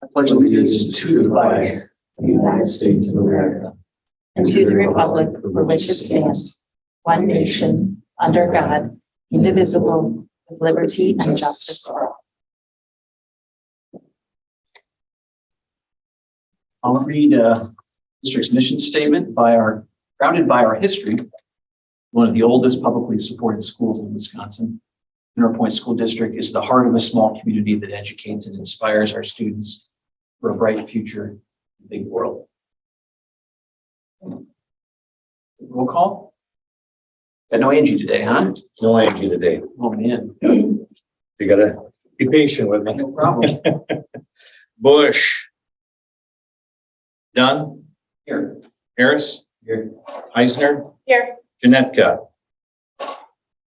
I pledge allegiance to the flag of the United States of America and to the republic for which it stands, one nation, under God, indivisible, with liberty and justice for all. I'll read district's mission statement grounded by our history. One of the oldest publicly supported schools in Wisconsin, Mineral Point School District is the heart of a small community that educates and inspires our students for a bright future in the big world. Roll call. Got no Angie today, huh? No Angie today. Oh, man. You gotta be patient with me. No problem. Bush. Dunn. Here. Harris. Here. Eisner. Here. Janetka.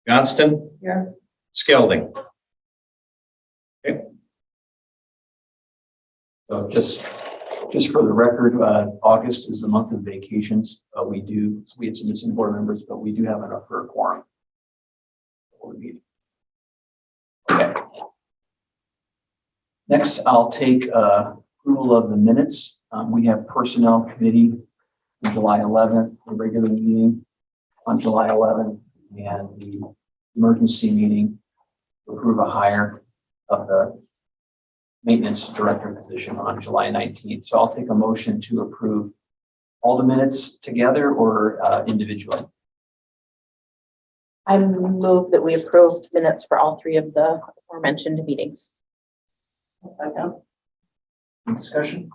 Johnston. Here. Skelding. So just for the record, August is the month of vacations. We had some missing board members, but we do have enough for a quorum. Board meeting. Okay. Next, I'll take approval of the minutes. We have Personnel Committee on July 11th, the regular meeting on July 11th, and the emergency meeting to approve a hire of the maintenance director position on July 19th. So I'll take a motion to approve all the minutes together or individually. I move that we approved minutes for all three of the aforementioned meetings. Second. Any discussion?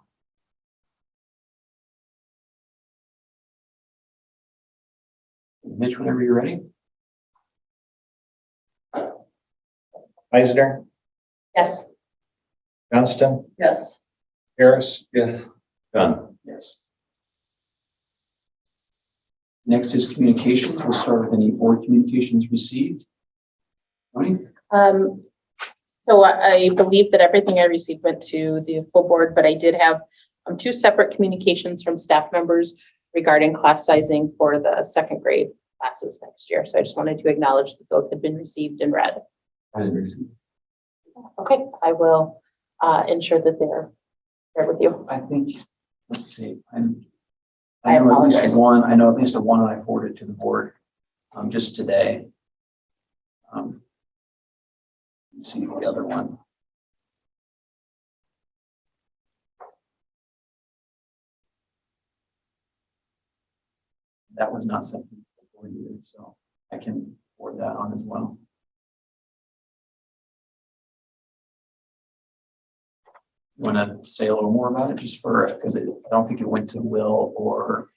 Mitch, whenever you're ready. Eisner. Yes. Johnston. Yes. Harris. Yes. Dunn. Yes. Next is communications. We'll start with any board communications received. Tony? So I believe that everything I received went to the full board, but I did have two separate communications from staff members regarding class sizing for the second grade classes next year. So I just wanted to acknowledge that those had been received and read. I didn't receive. Okay, I will ensure that they're there with you. I think, let's see. I know at least apologize. one. I know at least one I forwarded to the board just today. Let's see the other one. That was not something for you, so I can forward that on as well. You want to say a little more about it, just because I don't think it went to Will or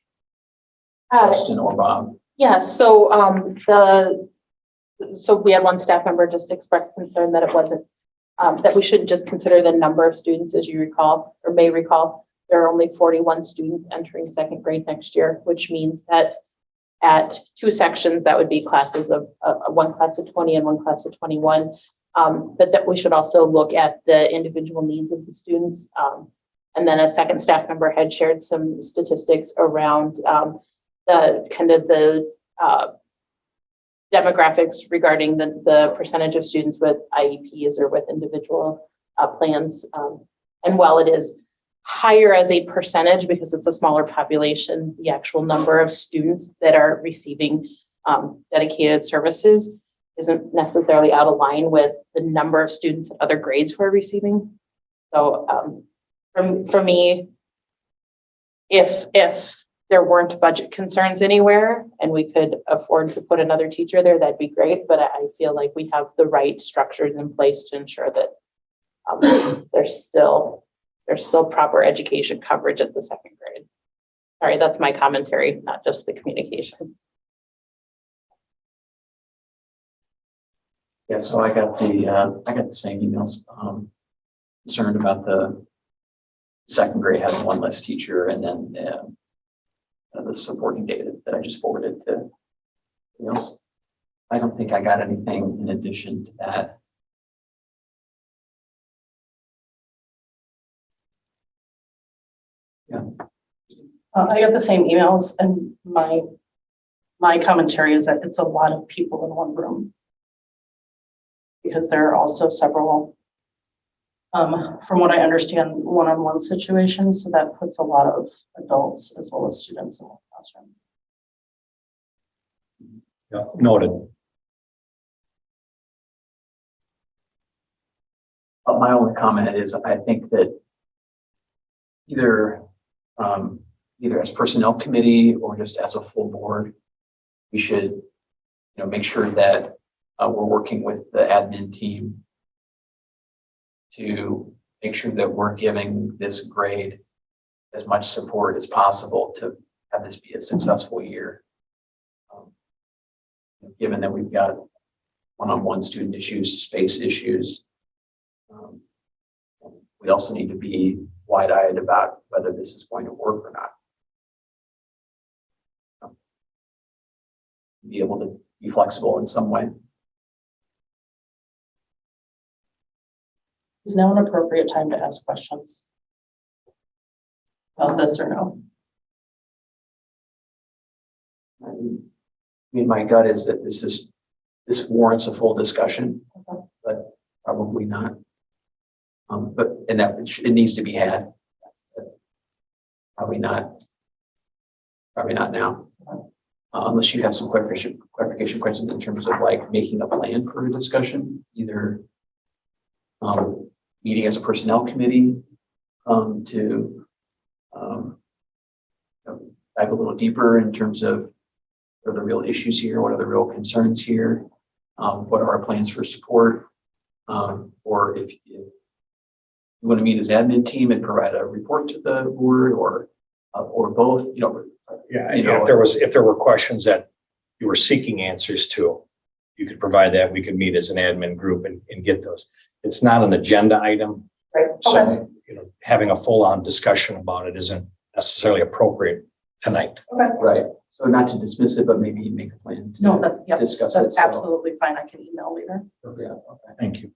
Justin or Bob. Yeah, so so we had one staff member just express concern that it wasn't that we shouldn't just consider the number of students. As you recall or may recall, there are only 41 students entering second grade next year, which means that at two sections, that would be classes of one class of 20 and one class of 21. But that we should also look at the individual needs of the students. And then a second staff member had shared some statistics around the kind of the demographics regarding the percentage of students with IEPs or with individual plans. And while it is higher as a percentage because it's a smaller population, the actual number of students that are receiving dedicated services isn't necessarily out of line with the number of students at other grades who are receiving. So for me, if there weren't budget concerns anywhere and we could afford to put another teacher there, that'd be great. But I feel like we have the right structures in place to ensure that there's still proper education coverage at the second grade. Sorry, that's my commentary, not just the communication. Yeah, so I got the same emails concerned about the second grade having one less teacher, and then the supporting data that I just forwarded to else. I don't think I got anything in addition to that. Yeah. I got the same emails, and my commentary is that it's a lot of people in one room, because there are also several from what I understand, one-on-one situations. So that puts a lot of adults as well as students in the classroom. Yeah, noted. My only comment is I think that either as personnel committee or just as a full board, we should, make sure that we're working with the admin team to make sure that we're giving this grade as much support as possible to have this be a successful year. Given that we've got one-on-one student issues, space issues, we also need to be wide-eyed about whether this is going to work or not. Be able to be flexible in some way. Is now an appropriate time to ask questions about this or no? My gut is that this warrants a full discussion, but probably not. It needs to be had. Probably not now. Unless you have some clarification questions in terms of like making a plan for a discussion, either meeting as a personnel committee to dive a little deeper in terms of what are the real issues here, what are the real concerns here, what are our plans for support, or if you want to meet as admin team and provide a report to the board, or both, If there were questions that you were seeking answers to, you could provide that. We could meet as an admin group and get those. It's not an agenda item. Right. So, Okay. Having a full-on discussion about it isn't necessarily appropriate tonight. Okay. right. So not to dismiss it, but maybe make a plan to No, that's, yep, discuss it. that's absolutely fine. I can email later. Yeah, okay. Thank you.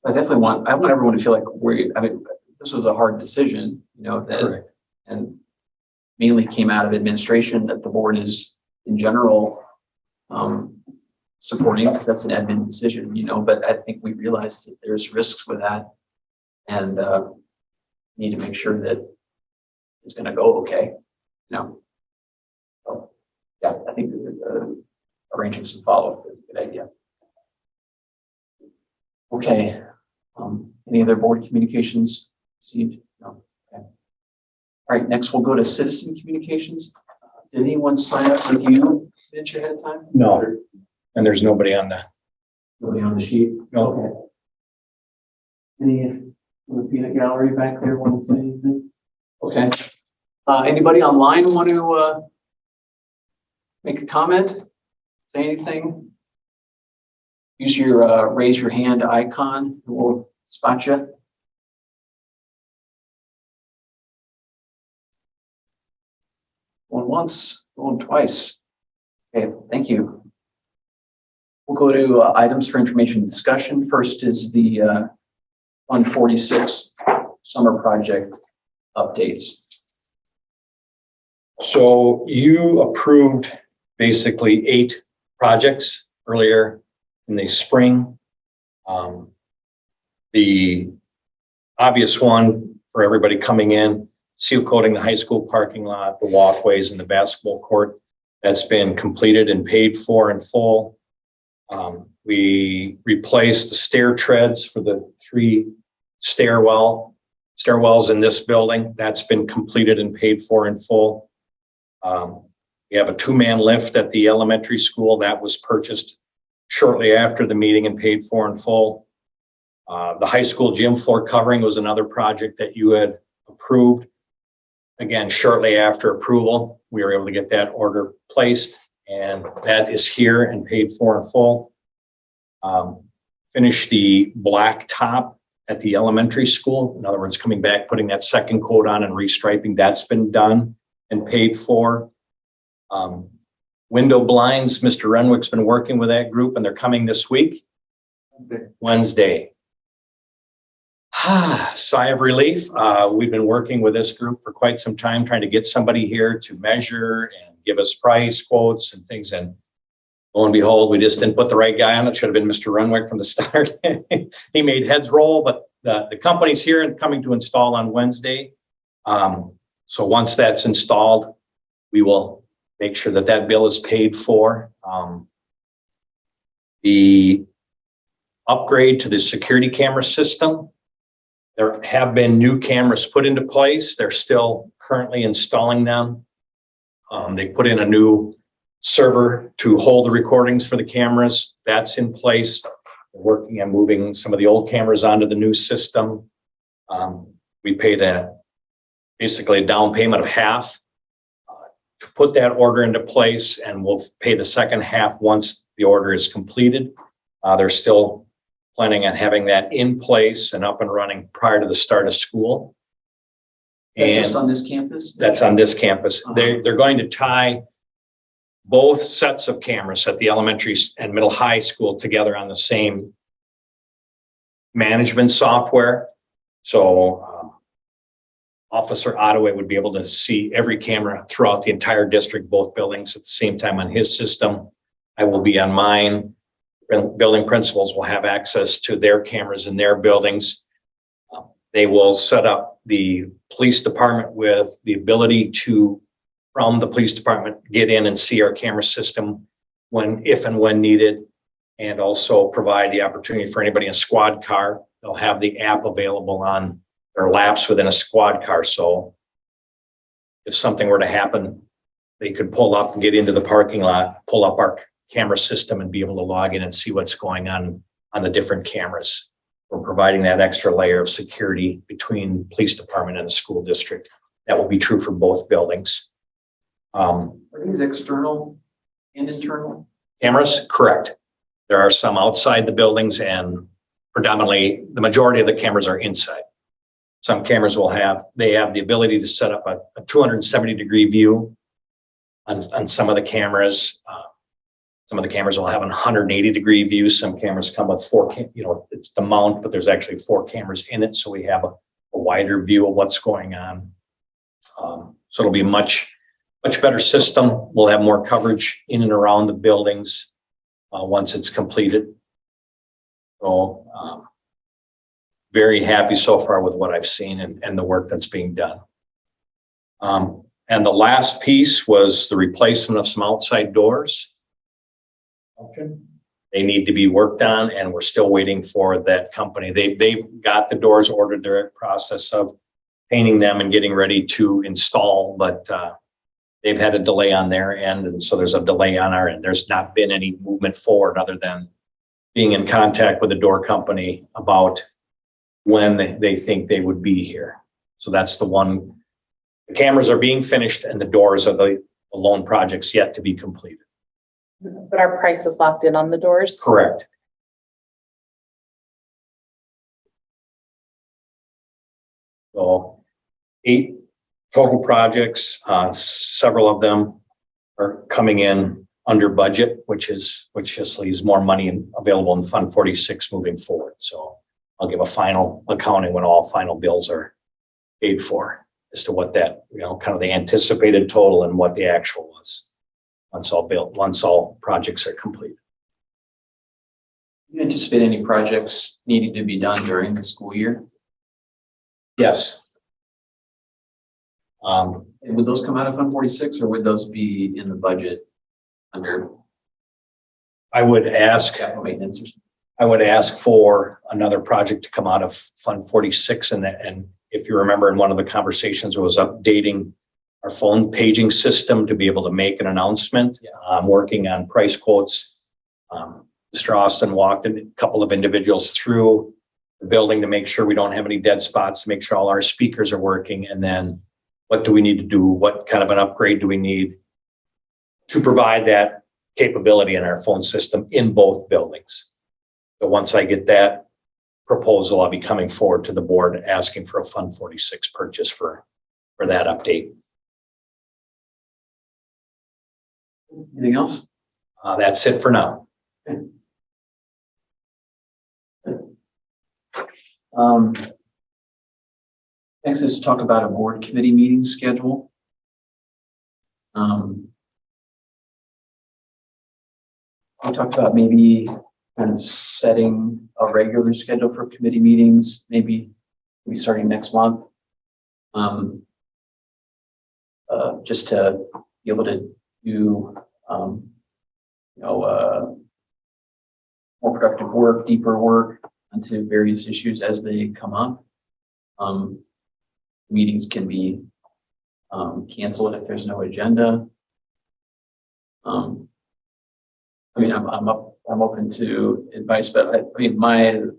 I want everyone to feel like this was a hard decision, Correct. and mainly came out of administration that the board is in general supporting, because that's an admin decision, but I think we realize that there's risks with that, and need to make sure that it's going to go okay. So yeah, I think arranging some follow-up is a good idea. Okay. Any other board communications received? No. Okay. All right. Next, we'll go to citizen communications. Did anyone sign up with you, Mitch, ahead of time? No. And there's nobody on Nobody on the sheet. No. Okay. Any in the peanut gallery back there want to say anything? Okay. Anybody online want to make a comment? Say anything? Use your raise your hand icon. We'll spot you. Going once, going twice. Okay, thank you. We'll go to items for information discussion. First is the Fund 46 summer project updates. So you approved basically 8 projects earlier in the spring. The obvious one for everybody coming in, seal coating the high school parking lot, the walkways, and the basketball court. That's been completed and paid for in full. We replaced the stair treads for the 3 stairwells in this building. That's been completed and paid for in full. We have a 2-man lift at the elementary school that was purchased shortly after the meeting and paid for in full. The high school gym floor covering was another project that you had approved. Again, shortly after approval, we were able to get that order placed, and that is here and paid for in full. Finished the black top at the elementary school. In other words, coming back, putting that second coat on and restriping, that's been done and paid for. Window blinds, Mr. Renwick's been working with that group, and they're coming this week, Wednesday. Sigh of relief. We've been working with this group for quite some time, trying to get somebody here to measure and give us price quotes and things. And Lo and behold, we just didn't put the right guy on it. Should have been Mr. Renwick from the start. He made heads roll, but the company's here and coming to install on Wednesday. So once that's installed, we will make sure that that bill is paid for. The upgrade to the security camera system. There have been new cameras put into place. They're still currently installing them. They put in a new server to hold the recordings for the cameras. That's in place. We're working on moving some of the old cameras onto the new system. We paid basically a down payment of half to put that order into place, and we'll pay the second half once the order is completed. They're still planning on having that in place and up and running prior to the start of school. That's And just on this campus? that's on this campus. They're going to tie both sets of cameras at the elementary and middle high school together on the same management software. So Officer Ottaway would be able to see every camera throughout the entire district, both buildings at the same time on his system. I will be on mine. Building principals will have access to their cameras in their buildings. They will set up the police department with the ability to, from the police department, get in and see our camera system if and when needed, and also provide the opportunity for anybody in a squad car. They'll have the app available on their laps within a squad car. So if something were to happen, they could pull up and get into the parking lot, pull up our camera system and be able to log in and see what's going on the different cameras. We're providing that extra layer of security between the police department and the school district. That will be true for both buildings. Are these external and internal? Cameras, correct. There are some outside the buildings, and predominantly the majority of the cameras are inside. Some cameras they have the ability to set up a 270-degree view on some of the cameras. Some of the cameras will have a 180-degree view. Some cameras come with it's the mount, but there's actually 4 cameras in it. So we have a wider view of what's going on. So it'll be a much better system. We'll have more coverage in and around the buildings once it's completed. So very happy so far with what I've seen and the work that's being done. And the last piece was the replacement of some outside doors. They need to be worked on, and we're still waiting for that company. They've got the doors ordered. They're in the process of painting them and getting ready to install, but they've had a delay on their end, and so there's a delay on our end. There's not been any movement forward other than being in contact with the door company about when they think they would be here. So that's the one. The cameras are being finished, and the doors are the lone projects yet to be completed. But our price is locked in on the doors. Correct. So 8 total projects, several of them are coming in under budget, which just leaves more money available in Fund 46 moving forward. So I'll give a final accounting when all final bills are paid for as to what that, kind of the anticipated total and what the actual was. Once all projects are complete. Do you anticipate any projects needing to be done during the school year? Yes. And would those come out of Fund 46, or would those be in the budget under I would ask capital maintenance or something? I would ask for another project to come out of Fund 46, and if you remember in one of the conversations, it was updating our phone paging system to be able to make an announcement. I'm working on price quotes. Mr. Austin walked a couple of individuals through the building to make sure we don't have any dead spots, to make sure all our speakers are working. And then what do we need to do? What kind of an upgrade do we need to provide that capability in our phone system in both buildings? So once I get that proposal, I'll be coming forward to the board asking for a Fund 46 purchase for that update. Anything else? That's it for now. Next is to talk about a board committee meeting schedule. we talked about maybe kind of setting a regular schedule for committee meetings, maybe starting next month. Just to be able to do, more productive work, deeper work onto various issues as they come up. Meetings can be canceled if there's no agenda. I mean, I'm open to advice, but I mean, my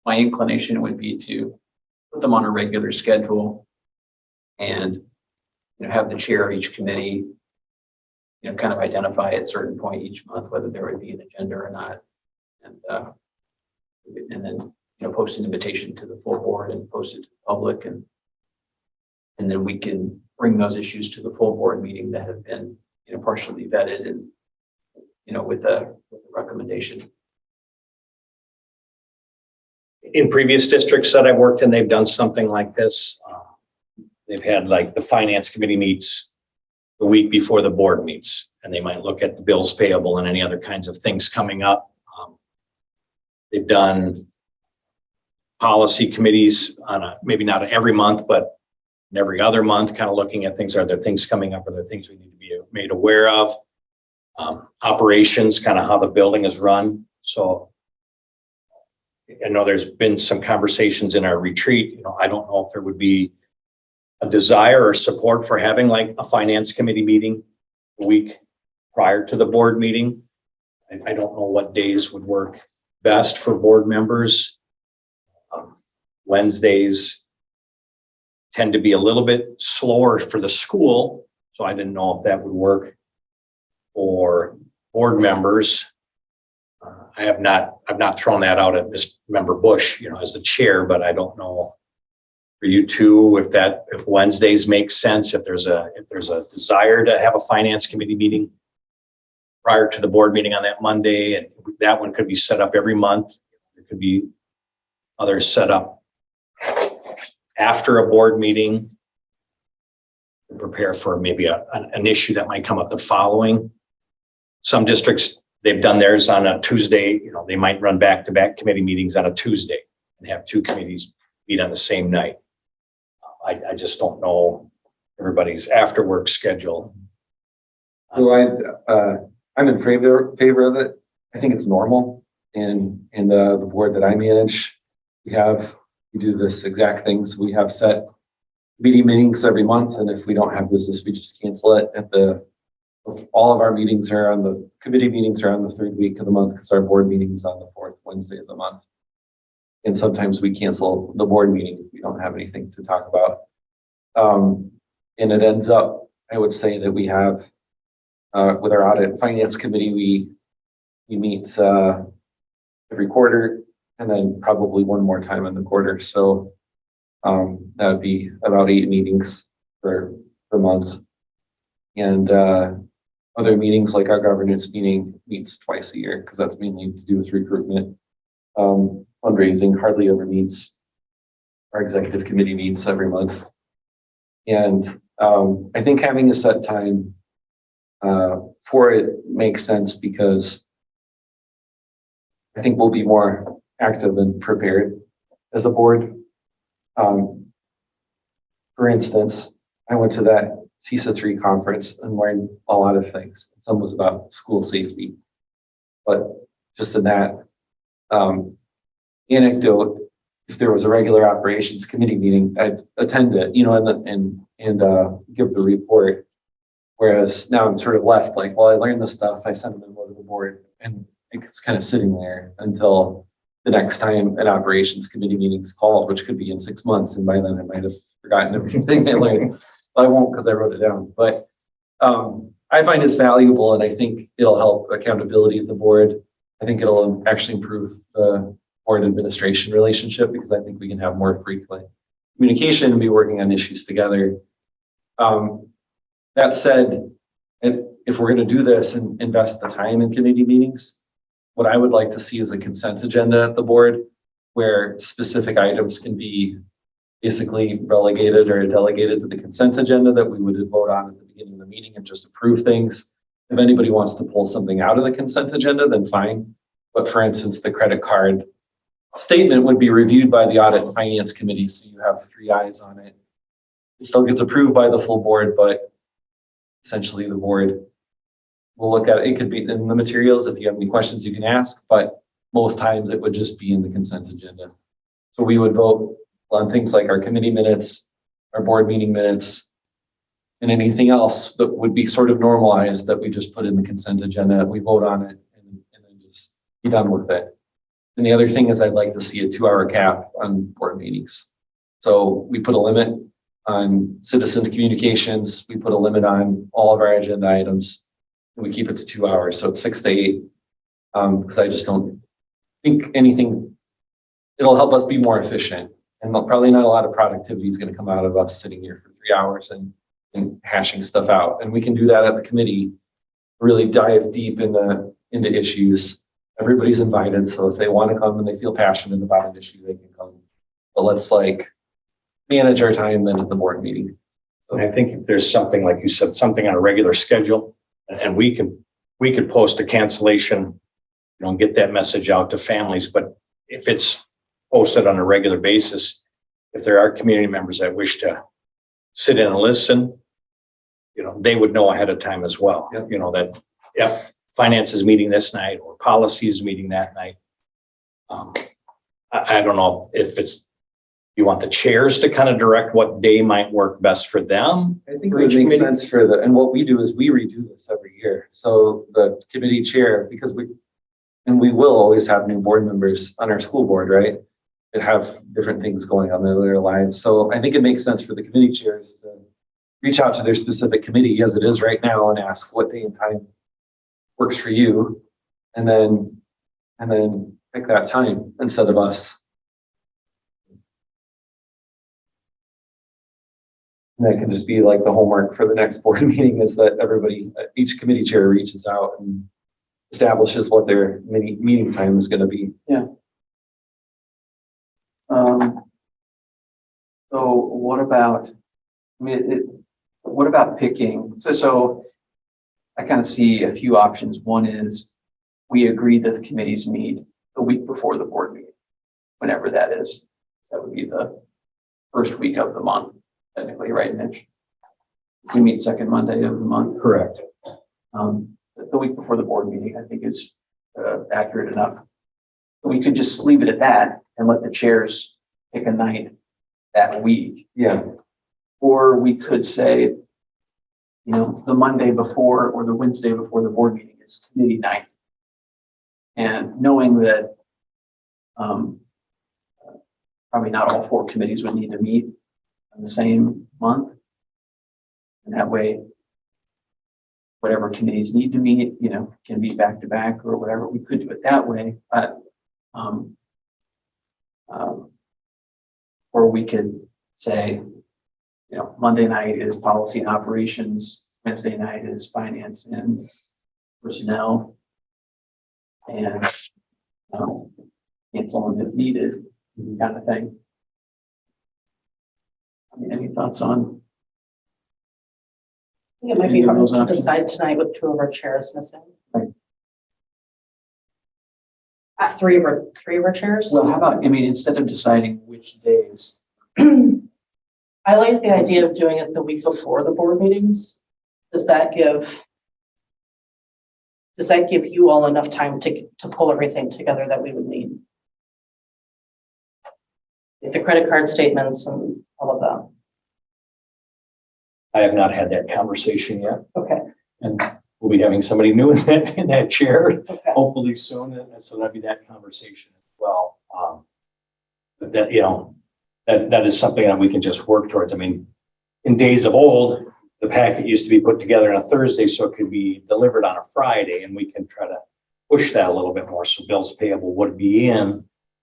inclination would be to put them on a regular schedule and, have the chair of each committee, kind of identify at a certain point each month whether there would be an agenda or not, and then post an invitation to the full board and post it to the public, and then we can bring those issues to the full board meeting that have been partially vetted and with a recommendation. In previous districts that I've worked in, they've done something like this. They've had like the finance committee meets the week before the board meets, and they might look at the bills payable and any other kinds of things coming up. They've done policy committees on maybe not every month, but every other month, kind of looking at things. Are there things coming up? Are there things we need to be made aware of? Operations, kind of how the building is run. So I know there's been some conversations in our retreat. I don't know if there would be a desire or support for having like a finance committee meeting a week prior to the board meeting. I don't know what days would work best for board members. Wednesdays tend to be a little bit slower for the school, so I didn't know if that would work for board members. I've not thrown that out at Ms. Member Bush, as the chair, but I don't know for you two if Wednesdays make sense, if there's a desire to have a finance committee meeting prior to the board meeting on that Monday, and that one could be set up every month. There could be others set up after a board meeting to prepare for maybe an issue that might come up the following. Some districts, they've done theirs on a Tuesday. They might run back-to-back committee meetings on a Tuesday and have two committees meet on the same night. I just don't know everybody's after work schedule. So I'm in favor of it. I think it's normal in the board that I manage. We do this exact things. We have set meetings every month, and if we don't have business, we just cancel it. All of our meetings are on the committee meetings are on the third week of the month because our board meeting is on the fourth Wednesday of the month. And sometimes we cancel the board meeting if we don't have anything to talk about. And it ends up, I would say that we have, with our audit finance committee, we meet every quarter and then probably one more time in the quarter. So that would be about 8 meetings per month. And other meetings like our governance meeting meets twice a year because that's mainly to do with recruitment. Fundraising hardly ever meets. Our executive committee meets every month. And I think having a set time for it makes sense because I think we'll be more active and prepared as a board. For instance, I went to that CISA 3 conference and learned a lot of things. Some was about school safety, but just in that anecdote, if there was a regular operations committee meeting, I'd attend it, and give the report. Whereas now I'm sort of left like, well, I learned this stuff, I sent them over to the board, and it's kind of sitting there until the next time an operations committee meeting is called, which could be in 6 months, and by then I might have forgotten everything I learned. I won't because I wrote it down, but I find it's valuable, and I think it'll help accountability at the board. I think it'll actually improve the board administration relationship because I think we can have more frequent communication and be working on issues together. That said, if we're going to do this and invest the time in committee meetings, what I would like to see is a consent agenda at the board where specific items can be basically relegated or delegated to the consent agenda that we would vote on at the beginning of the meeting and just approve things. If anybody wants to pull something out of the consent agenda, then fine. But for instance, the credit card statement would be reviewed by the audit and finance committee, so you have 3 eyes on it. It still gets approved by the full board, but essentially the board will look at it. It could be in the materials. If you have any questions, you can ask, but most times it would just be in the consent agenda. So we would vote on things like our committee minutes, our board meeting minutes, and anything else that would be sort of normalized that we just put in the consent agenda. We vote on it and then just be done with it. And the other thing is I'd like to see a 2-hour cap on board meetings. So we put a limit on citizens communications. We put a limit on all of our agenda items, and we keep it to 2 hours. So it's 6 to 8, because I just don't think anything, it'll help us be more efficient, and probably not a lot of productivity is going to come out of us sitting here for 3 hours and hashing stuff out. And we can do that at the committee, really dive deep into issues. Everybody's invited. So if they want to come and they feel passionate about an issue, they can come. But let's manage our time then at the board meeting. And I think if there's something, like you said, something on a regular schedule, and we could post a cancellation, and get that message out to families. But if it's posted on a regular basis, if there are community members that wish to sit in and listen, they would know ahead of time as well. Yep. That, finance is meeting this night or policy is meeting that night. I don't know if you want the chairs to kind of direct what day might work best for them. I think it would make sense and what we do is we redo this every year. So the committee chair, because we will always have new board members on our school board, right? That have different things going on in their lives. So I think it makes sense for the committee chairs to reach out to their specific committee as it is right now and ask what day and time works for you, and then pick that time instead of us. And that can just be like the homework for the next board meeting, is that everybody, each committee chair reaches out and establishes what their meeting time is going to be. Yeah. So what about, what about picking? So I kind of see a few options. One is we agree that the committees meet the week before the board meeting, whenever that is. That would be the first week of the month, technically, right, Mitch? We meet second Monday of the month. Correct. The week before the board meeting, I think, is accurate enough. We could just leave it at that and let the chairs pick a night that week. Yeah. Or we could say, the Monday before or the Wednesday before the board meeting is committee night. And knowing that probably not all 4 committees would need to meet in the same month. And that way, whatever committees need to meet, can be back to back or whatever. We could do it that way, but or we could say, Monday night is policy and operations, Wednesday night is finance and personnel, and cancel them if needed, kind of thing. Any thoughts on? I think it might be Any of hard those to options? decide tonight with 2 of our chairs missing. Right. 3 of our chairs. Well, how about, instead of deciding which days, I like the idea of doing it the week before the board meetings. Does that give you all enough time to pull everything together that we would need? The credit card statements and all of that. I have not had that conversation yet, Okay. and we'll be having somebody new in that chair Okay. hopefully soon, and so that'll be that conversation as well. But that is something that we can just work towards. In days of old, the packet used to be put together on a Thursday so it could be delivered on a Friday, and we can try to push that a little bit more so bills payable would be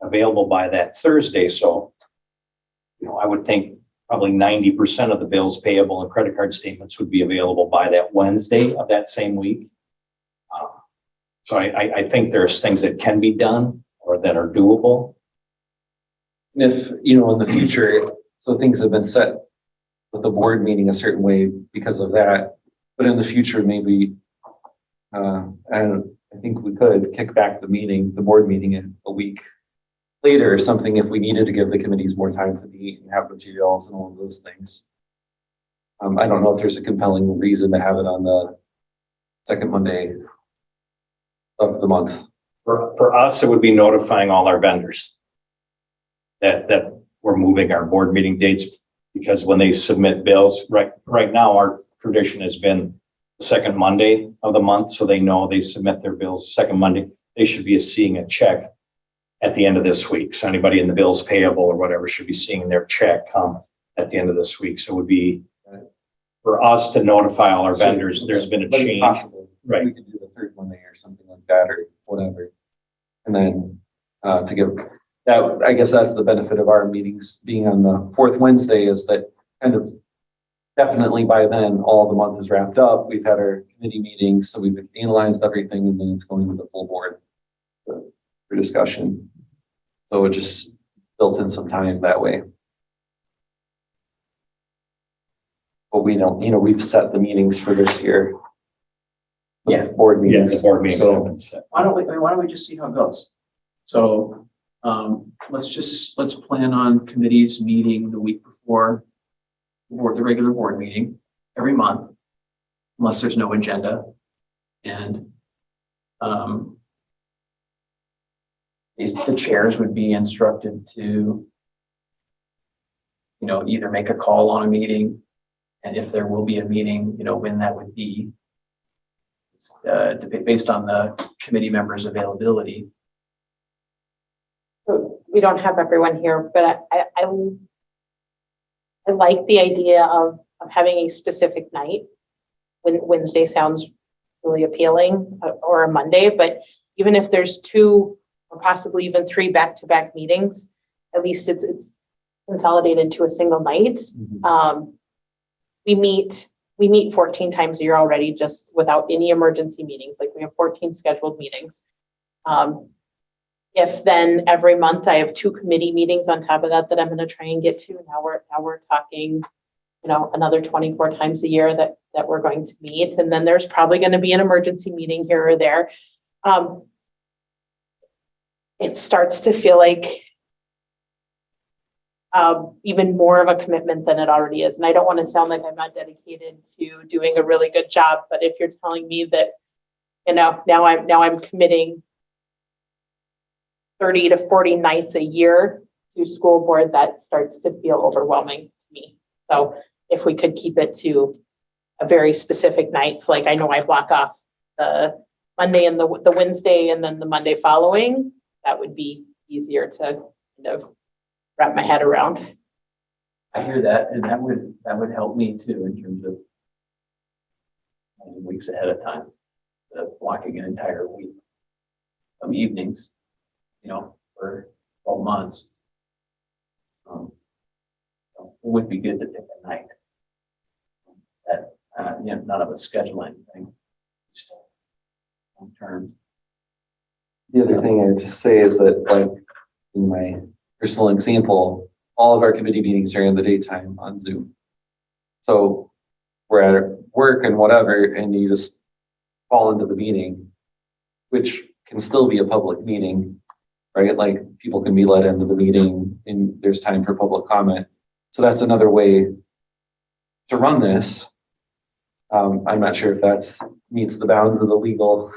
available by that Thursday. So, I would think probably 90% of the bills payable and credit card statements would be available by that Wednesday of that same week. So I think there's things that can be done or that are doable. And if, in the future, so things have been set with the board meeting a certain way because of that, but in the future, maybe And I think we could kick back the board meeting a week later or something if we needed to give the committees more time to meet and have materials and all of those things. I don't know if there's a compelling reason to have it on the second Monday of the month. For us, it would be notifying all our vendors that we're moving our board meeting dates, because when they submit bills, right now, our tradition has been the second Monday of the month, so they know they submit their bills second Monday. They should be seeing a check at the end of this week. So anybody in the bills payable or whatever should be seeing their check come at the end of this week. So it would be for us to notify all our vendors, there's been a But it's change. possible. Right. We could do the third Monday or something like that or whatever. And then to give that, I guess that's the benefit of our meetings being on the fourth Wednesday, is that kind of definitely by then all the month is wrapped up. We've had our committee meetings, so we've analyzed everything, and then it's going to the full board for discussion. So it just built in some time that way. But we don't, we've set the meetings for this year. Yeah. Board meetings. Yes, the board meetings So- have been set. Why don't we just see how it goes? So, let's plan on committees meeting the week before the regular board meeting every month, unless there's no agenda. And, the chairs would be instructed to, either make a call on a meeting, and if there will be a meeting, when that would be. Based on the committee members' availability. So we don't have everyone here, but I like the idea of having a specific night. When Wednesday sounds really appealing, or a Monday, but even if there's 2 or possibly even 3 back-to-back meetings, at least it's consolidated to a single night. Mhm. We meet 14 times a year already, just without any emergency meetings. Like, we have 14 scheduled meetings. If then every month I have 2 committee meetings on top of that I'm going to try and get to, now we're talking, another 24 times a year that we're going to meet. And then there's probably going to be an emergency meeting here or there. It starts to feel like even more of a commitment than it already is. And I don't want to sound like I'm not dedicated to doing a really good job, but if you're telling me that, now I'm committing 30 to 40 nights a year to school board, that starts to feel overwhelming to me. So if we could keep it to a very specific nights, like I know I block off the Monday and the Wednesday and then the Monday following, that would be easier to wrap my head around. I hear that, and that would help me too in terms of weeks ahead of time, blocking an entire week of evenings, for 12 months. It would be good to pick a night that none of us schedule anything. Long term. The other thing I would just say is that, like, in my personal example, all of our committee meetings are in the daytime on Zoom. So we're at work and whatever, and you just fall into the meeting, which can still be a public meeting, right? Like, people can be let into the meeting and there's time for public comment. So that's another way to run this. I'm not sure if that's meets the bounds of the legal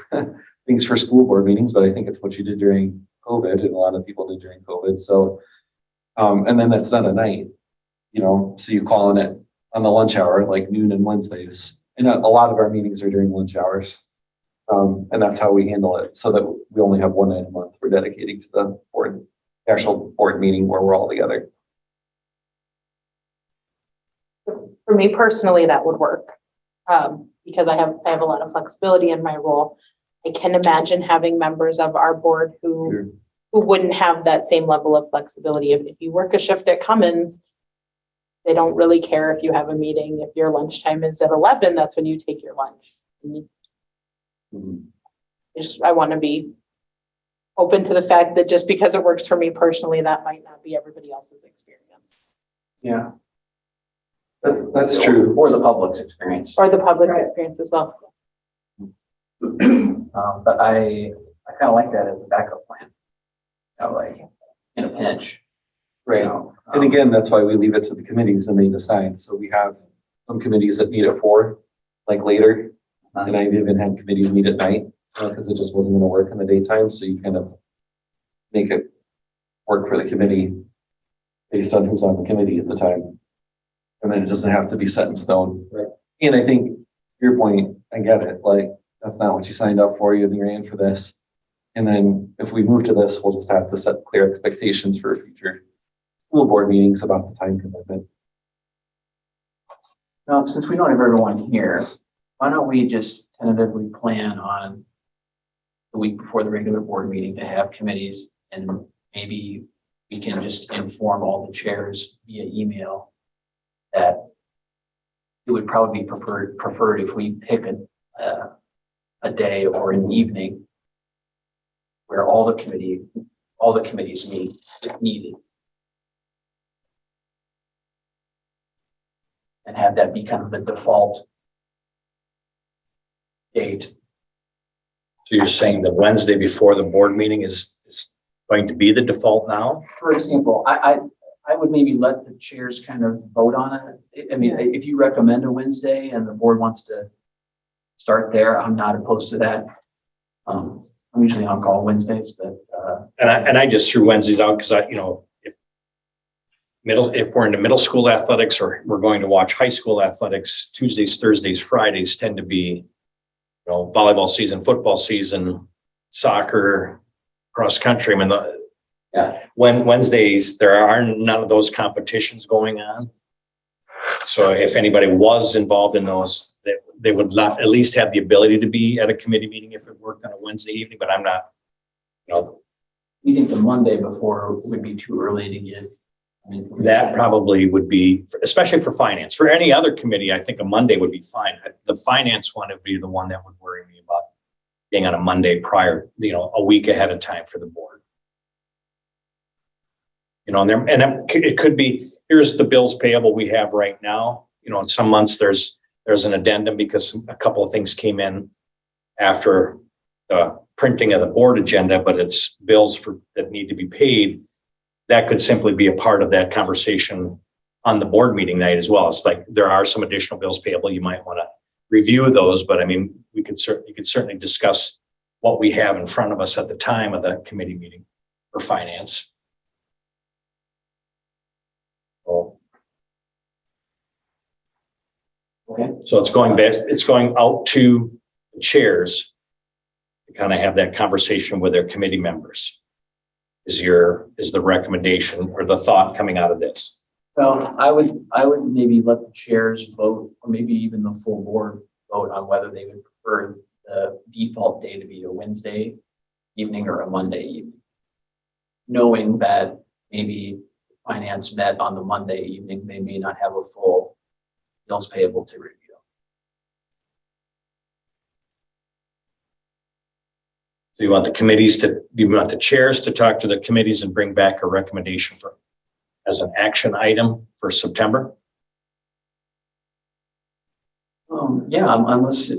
things for school board meetings, but I think it's what you did during COVID, and a lot of people did during COVID. So, and then that's not a night, so you call in it on the lunch hour, like noon and Wednesdays. And a lot of our meetings are during lunch hours. And that's how we handle it, so that we only have one night a month we're dedicating to the board, actual board meeting where we're all together. For me personally, that would work, because I have a lot of flexibility in my role. I can imagine having members of our board who wouldn't have that same level of flexibility. If you work a shift at Cummins, they don't really care if you have a meeting. If your lunchtime is at 11, that's when you take your lunch. I want to be open to the fact that just because it works for me personally, that might not be everybody else's experience. Yeah. That's true. Or the public's experience. Or the public's experience as well. But I kind of like that as a backup plan. Like in a pinch. Right. And again, that's why we leave it to the committees and they decide. So we have some committees that meet at 4, like later. And I've even had committees meet at night because it just wasn't going to work in the daytime. So you kind of make it work for the committee based on who's on the committee at the time. And then it doesn't have to be set in stone. Right. And I think your point, I get it. Like, that's not what you signed up for. You ran for this. And then if we move to this, we'll just have to set clear expectations for future school board meetings about the time commitment. Now, since we don't have everyone here, why don't we just tentatively plan on the week before the regular board meeting to have committees, and maybe we can just inform all the chairs via email that it would probably be preferred if we pick a day or an evening where all the committees meet if needed. And have that be kind of the default date. So you're saying the Wednesday before the board meeting is going to be the default now? For example, I would maybe let the chairs kind of vote on it. I mean, if you recommend a Wednesday and the board wants to start there, I'm not opposed to that. I'm usually on call Wednesdays, but And I just threw Wednesdays out because if we're into middle school athletics or we're going to watch high school athletics, Tuesdays, Thursdays, Fridays tend to be, volleyball season, football season, soccer, cross country. I mean, when Wednesdays, there are none of those competitions going on. So if anybody was involved in those, they would not at least have the ability to be at a committee meeting if it worked on a Wednesday evening, but I'm not, you think the Monday before would be too early to give? That probably would be, especially for finance. For any other committee, I think a Monday would be fine. The finance one would be the one that would worry me about being on a Monday prior, a week ahead of time for the board. And it could be, here's the bills payable we have right now. In some months there's an addendum because a couple of things came in after the printing of the board agenda, but it's bills that need to be paid. That could simply be a part of that conversation on the board meeting night as well. It's like there are some additional bills payable. You might want to review those, but I mean, you could certainly discuss what we have in front of us at the time of the committee meeting for finance. Okay. So it's going out to the chairs to kind of have that conversation with their committee members. Is the recommendation or the thought coming out of this? Well, I would maybe let the chairs vote, or maybe even the full board vote on whether they would prefer the default day to be a Wednesday evening or a Monday evening. Knowing that maybe finance met on the Monday evening, they may not have a full bills payable to review. So you want the chairs to talk to the committees and bring back a recommendation as an action item for September? Unless,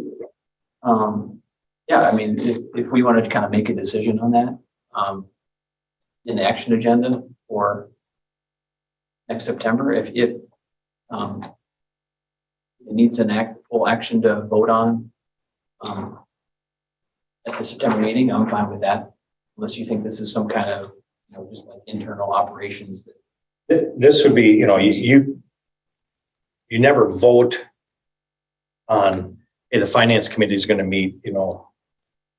I mean, if we wanted to kind of make a decision on that, in the action agenda for next September, if it needs full action to vote on, at the September meeting, I'm fine with that. Unless you think this is some kind of, just like internal operations. This would be, you never vote on, hey, the finance committee is going to meet,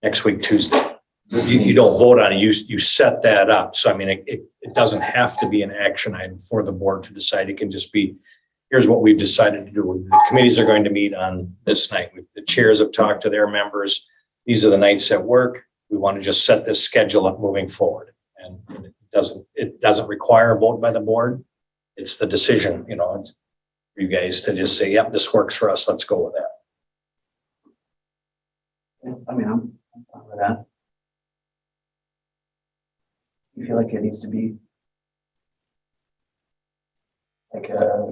next week, Tuesday. You don't vote on it. You set that up. So, I mean, it doesn't have to be an action item for the board to decide. It can just be, here's what we've decided to do. The committees are going to meet on this night. The chairs have talked to their members. These are the nights at work. We want to just set this schedule up moving forward. And it doesn't require a vote by the board. It's the decision, for you guys to just say, yep, this works for us. Let's go with that. Yeah, I mean, I'm fine with that. You feel like it needs to be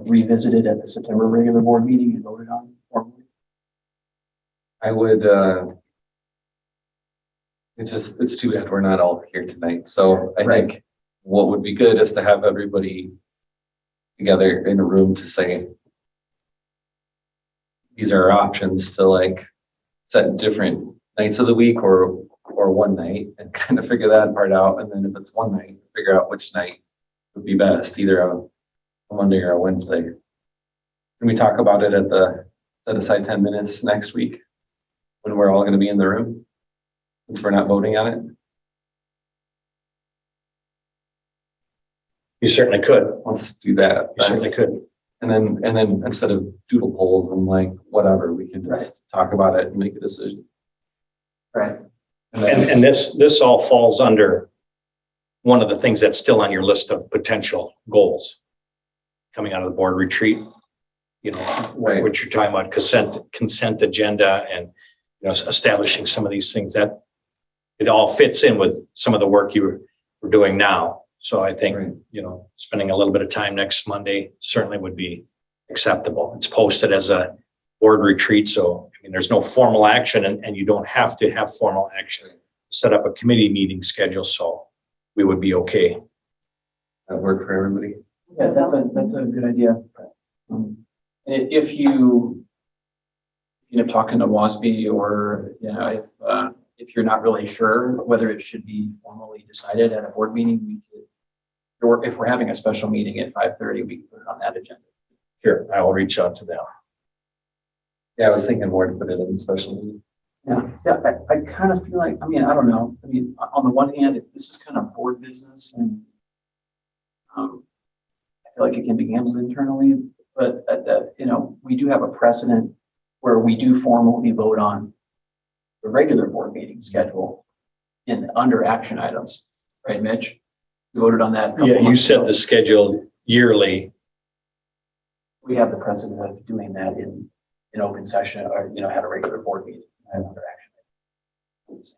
revisited at the September regular board meeting and voted on formally? I would it's too bad we're not all here tonight. So I Right. think what would be good is to have everybody together in a room to say, these are our options to like set different nights of the week or one night and kind of figure that part out. And then if it's one night, figure out which night would be best, either a Monday or a Wednesday. Can we talk about it at the set aside 10 minutes next week when we're all going to be in the room? Since we're not voting on it, You certainly could. let's do that. You certainly could. And then instead of doodle polls and like whatever, we can just talk about it and make a decision. Right. And this all falls under one of the things that's still on your list of potential goals coming out of the board retreat. You know, Right. what you're talking about, consent agenda and, you know, establishing some of these things that it all fits in with some of the work you were doing now. So I think, Right. you know, spending a little bit of time next Monday certainly would be acceptable. It's posted as a board retreat. So, I mean, there's no formal action and you don't have to have formal action. Set up a committee meeting schedule. So we would be okay. That work for everybody. Yeah, that's a good idea. And if you end up talking to WASB or, you know, if you're not really sure whether it should be formally decided at a board meeting, we could, or if we're having a special meeting at 5:30, we can put it on that agenda. Sure. I will reach out to them. Yeah, I was thinking more to put it in the special meeting. Yeah, I kind of feel like, I mean, I don't know. I mean, on the one hand, this is kind of board business and I feel like it can be handled internally, but you know, we do have a precedent where we do formally vote on the regular board meeting schedule in under action items, right, Mitch? We voted on that. a couple Yeah, you months set ago. the schedule yearly. We have the precedent of doing that in open session or, you know, had a regular board meeting and under action items.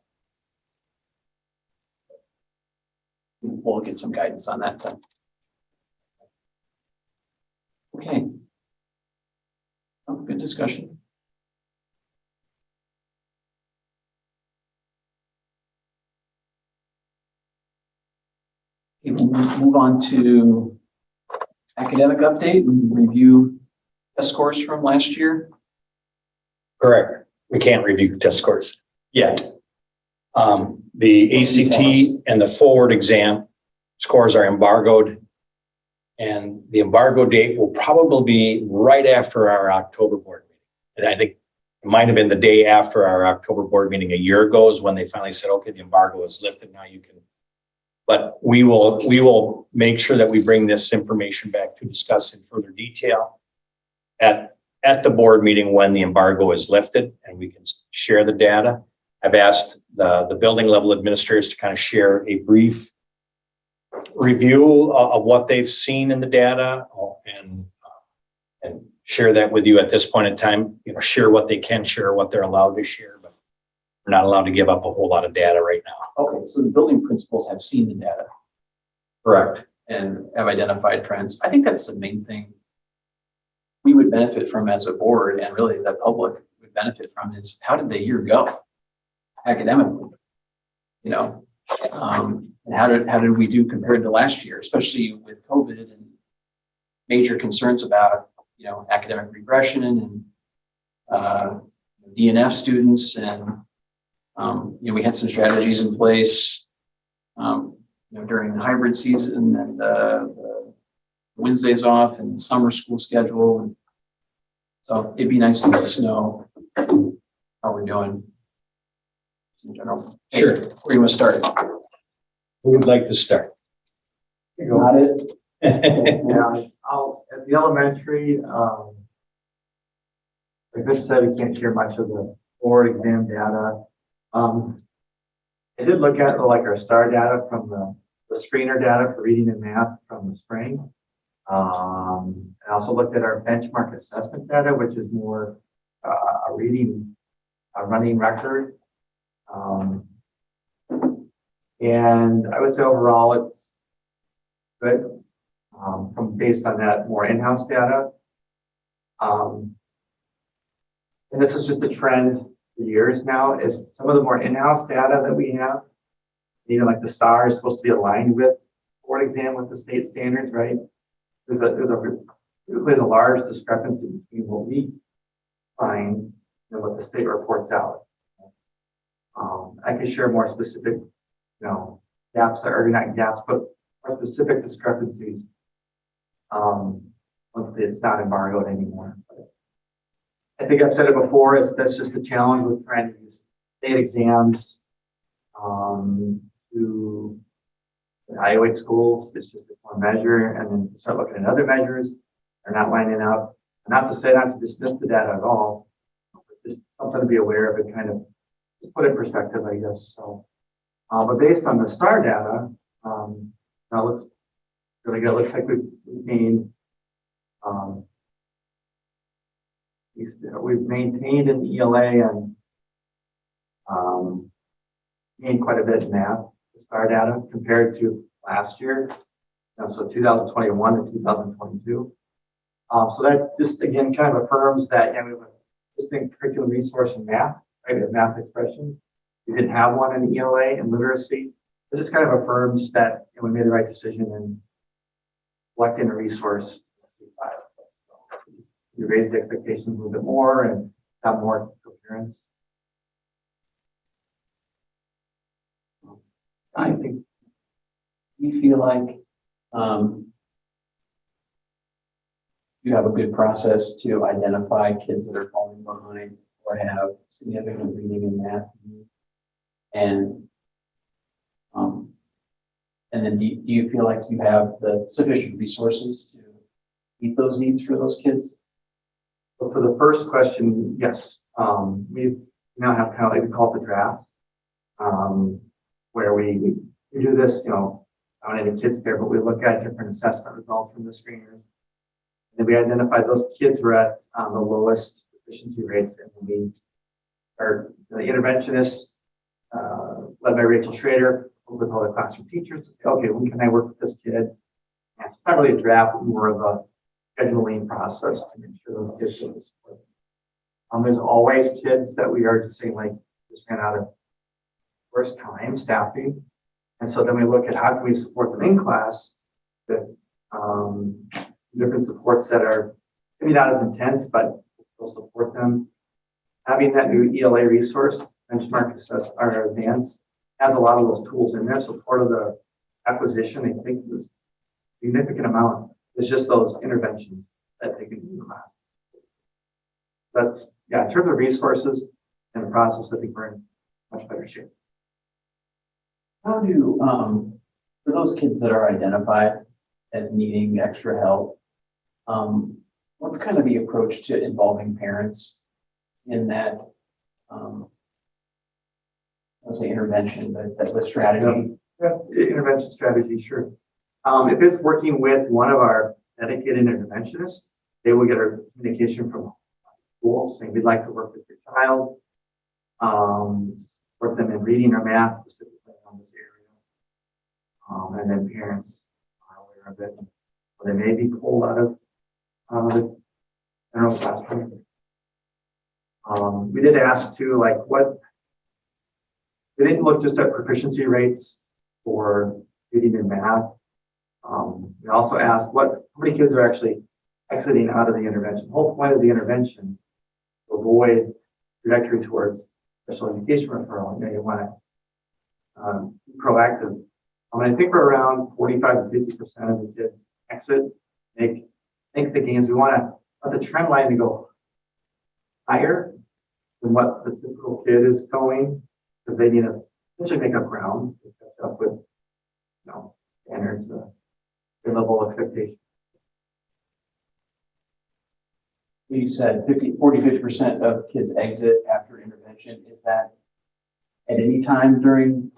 We'll get some guidance on that then. Okay. Good discussion. Okay, we'll move on to academic update and review test scores from last year. Correct. We can't review test scores yet. The ACT and the forward exam scores are embargoed. And the embargo date will probably be right after our October board meeting. And I think it might have been the day after our October board meeting a year ago is when they finally said, okay, the embargo is lifted. Now you can. But we will make sure that we bring this information back to discuss in further detail at the board meeting when the embargo is lifted and we can share the data. I've asked the building level administrators to kind of share a brief review of what they've seen in the data and share that with you at this point in time. You know, share what they can share, what they're allowed to share, but we're not allowed to give up a whole lot of data right now. Okay, so the building principals have seen the data. Correct. And have identified trends. I think that's the main thing we would benefit from as a board and really the public would benefit from is how did the year go academically? You know, and how did we do compared to last year, especially with COVID and major concerns about, you know, academic regression and DNF students and you know, we had some strategies in place, you know, during the hybrid season and the Wednesdays off and summer school schedule. And so it'd be nice to let us know how we're doing in general. Sure. Where do you want to start? Who would like to start? Got it. Yeah, at the elementary, like Mitch said, we can't share much of the board exam data. I did look at like our STAR data from the screener data for reading and math from the spring. I also looked at our benchmark assessment data, which is more a running record. And I would say overall it's good based on that more in-house data. And this is just a trend for years now is some of the more in-house data that we have. You know, like the STAR is supposed to be aligned with board exam with the state standards, right? There's a large discrepancy between what we find and what the state reports out. I can share more specific, gaps that are not gaps, but more specific discrepancies. Once it's not embargoed anymore. I think I've said it before, that's just the challenge with trying to use state exams to evaluate schools. It's just one measure, and then start looking at other measures. They're not lining up. Not to say not to dismiss the data at all, but just something to be aware of and kind of just put it in perspective, I guess. So, but based on the STAR data, that looks really good. It looks like we've maintained an ELA and gained quite a bit in math, the STAR data, compared to last year. So 2021 to 2022. So that just again kind of affirms that we have a distinct curriculum resource in math, right? We have math expressions. We didn't have one in ELA and literacy. It just kind of affirms that we made the right decision in selecting a resource. We raised the expectations a little bit more and got more coherence. I think you feel like you have a good process to identify kids that are falling behind or have significant reading and math needs. And then do you feel like you have the sufficient resources to meet those needs for those kids? So for the first question, yes, we now have kind of like we call it the draft, where we do this, not any kids there, but we look at different assessment results from the screeners. And we identify those kids who are at the lowest efficiency rates, and we are the interventionists, led by Rachel Schrader, with all the classroom teachers to say, okay, when can I work with this kid? And it's not really a draft, but more of a scheduling process to make sure those kids get the support. There's always kids that we are just saying, like, just ran out of first time staffing. And so then we look at how can we support them in class with different supports that are maybe not as intense, but will support them. Having that new ELA resource, Benchmark Assess our Advance, has a lot of those tools in there. So part of the acquisition, I think, was a significant amount. It's just those interventions that they can do in class. That's, in terms of resources and the process, I think we're in much better shape. How do, for those kids that are identified as needing extra help, what's kind of the approach to involving parents in that, let's say intervention, that strategy? That's intervention strategy, sure. If it's working with one of our dedicated interventionists, they will get a communication from school saying, we'd like to work with your child, support them in reading or math specifically on this area. And then parents are aware of it. Or they may be pulled out of the general classroom. We did ask too, we didn't look just at proficiency rates for reading and math. We also asked how many kids are actually exiting out of the intervention. The whole point of the intervention to avoid trajectory towards special education referral. You want to be proactive. I think we're around 45 to 50% of the kids exit, make the gains. We want to let the trend line to go higher than what the typical kid is going, because they need to essentially make up ground to catch up with, standards, their level of expectation. You said 40-50% of kids exit after intervention. Is that at any time during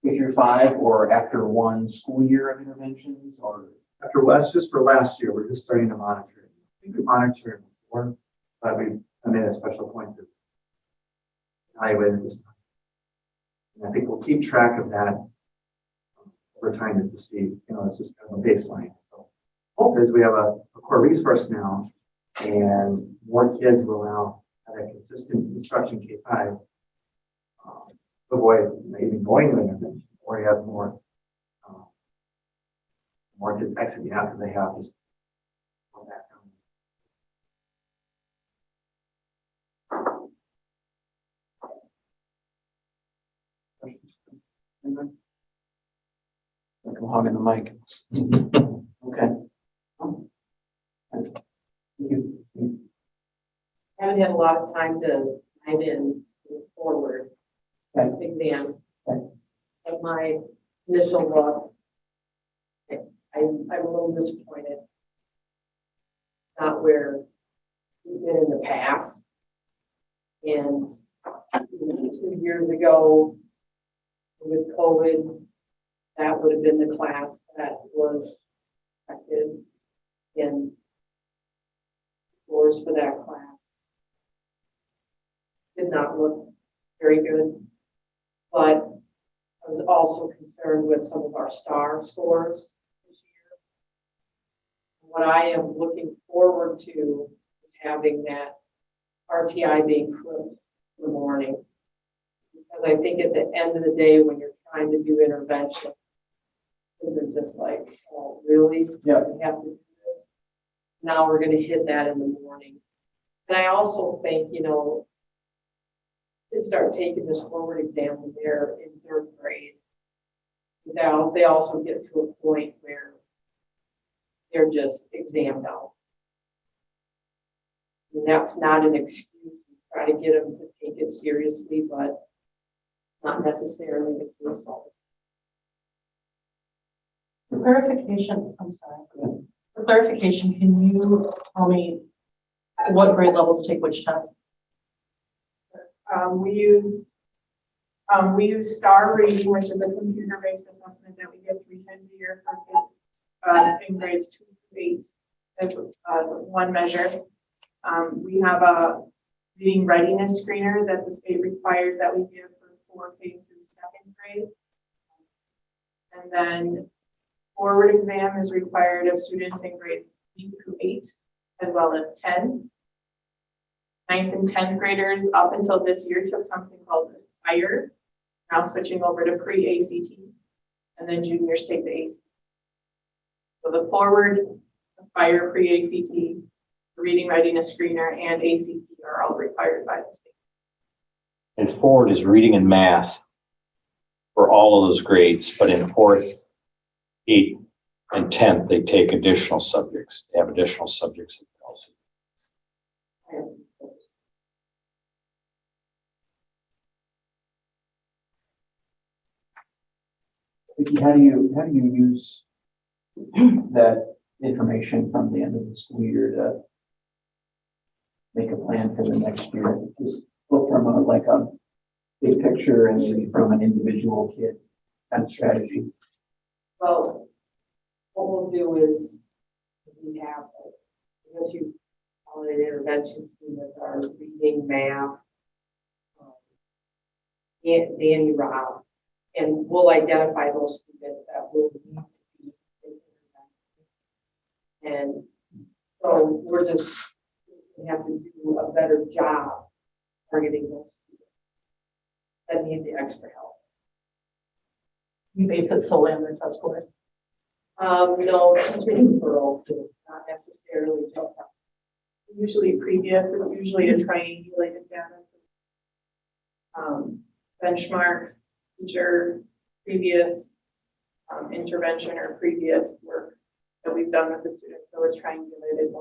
K-5 or after one school year of interventions, or? That's just for last year. We're just starting to monitor it. I think we monitored it before, but I made a special point to evaluate it this time. And I think we'll keep track of that over time just to see, it's just kind of a baseline. So hope is we have a core resource now, and more kids will now had a consistent instruction K-5, avoid maybe going to intervention, or you have more kids exiting after they have just gone back down. Like I'm hogging the mic. Okay. Thank you. Haven't had a lot of time to dive in forward Okay. exam. Okay. At my initial look, I'm a little disappointed. Not where we've been in the past. And 2 years ago, with COVID, that would have been the class that was affected in scores for that class. Did not look very good, but I was also concerned with some of our star scores this year. What I am looking forward to is having that RTI being flipped in the morning. Because I think at the end of the day, when you're trying to do intervention, they're just like, oh, really? Yeah. We have to do this. Now we're going to hit that in the morning. And I also think, kids start taking this forward exam when they're in 3rd grade. Now they also get to a point where they're just examed out. And that's not an excuse. We try to get them to take it seriously, but not necessarily the case all For clarification, I'm sorry. For clarification, can you tell me what grade levels take which test? We use STAR reading, which is a computer-based assessment that we get 3 times a year for kids in grades 2 to 8 as one measure. We have a reading readiness screener that the state requires that we give for 4th through 2nd grade. And then forward exam is required of students in grades 3 through 8, as well as 10. 9th and 10th graders up until this year took something called Aspire, now switching over to pre-ACT, and then juniors take the ACT. So the forward, Aspire, pre-ACT, the reading readiness screener, and ACT are all required by the state. And forward is reading and math for all of those grades, but in 4th, 8th, and 10th, they take additional subjects. They have additional subjects that they also. Vicki, how do you use that information from the end of the school year to make a plan for the next year? Just look from a big picture and maybe from an individual kid kind of strategy. Well, what we'll do is we have what you call it an intervention team with our reading, math, Danny Rob, and we'll identify those students that will need to be in intervention. And so we have to do a better job targeting those students that need the extra help. You base it solely on their test scores? No, teaching referral, not necessarily just that. Usually previous, it's usually a triangulated data. Benchmarks, teacher, previous intervention or previous work that we've done with the students. So it's triangulated.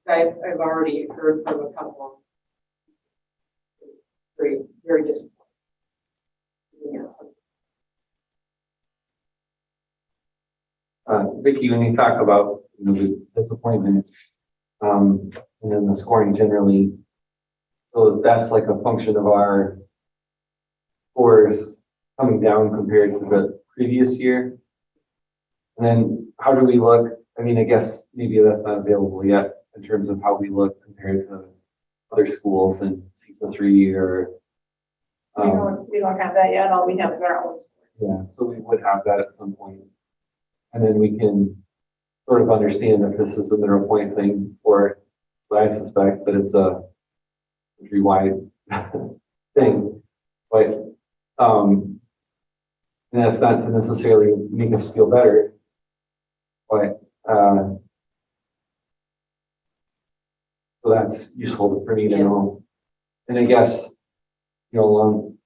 I've already heard from a couple of very, very disappointed. Vicki, when you talk about the disappointment, and then the scoring generally, so that's like a function of our scores coming down compared to the previous year. And then how do we look? I mean, I guess maybe that's not available yet in terms of how we look compared to other schools in CISA 3 or. We don't have that yet. All we have is our own scores. Yeah, so we would have that at some point. And then we can sort of understand if this is a middle point thing or what I suspect, but it's a countrywide thing. But, and that's not to necessarily make us feel better, but, so that's useful for me to know. And I guess, you know, along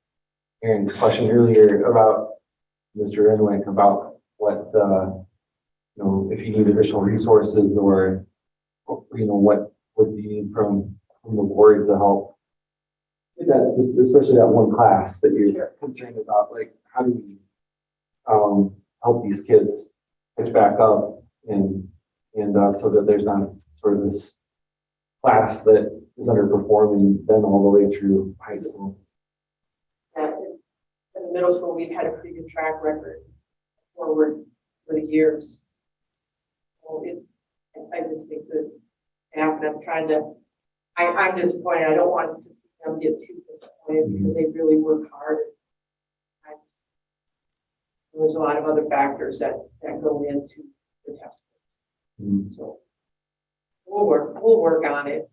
Aaron's question earlier about Mr. Renwick about what, you know, if you need additional resources or, you know, what would you need from the board to help? That's especially that one class that you're concerned about, like, how do we, help these kids catch back up and so that there's not sort of this class that is underperforming then all the way through high school. In the middle school, we've had a pretty good track record forward for the years. So I just think that staff, and I'm trying to, I'm disappointed. I don't want to see them get too disappointed because they really work hard. There's a lot of other factors that go into the test scores. So we'll work on it.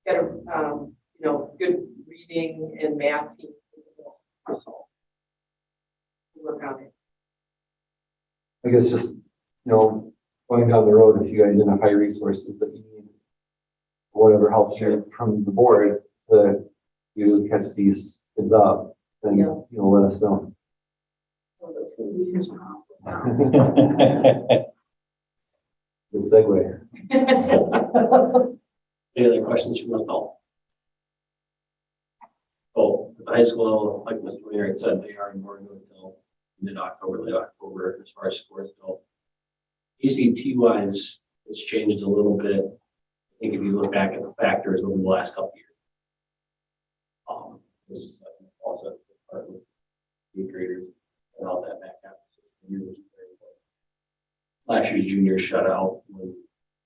Get a, you know, good reading and math team. So we'll work on it. I guess just, you know, going down the road, if you identify resources that you need, whatever helps you from the board to you catch these kids up, then, you know, let us know. So that's going to be his problem. Good segue. Any other questions from the call? Oh, at the high school level, like Mr. Mayor said, they are in Oregon until mid-October, late October, as far as scores go. ACT wise, it's changed a little bit. I think if you look back at the factors over the last couple of years, this is also part of the graders and all that back after year was very important. Last year's juniors shut out when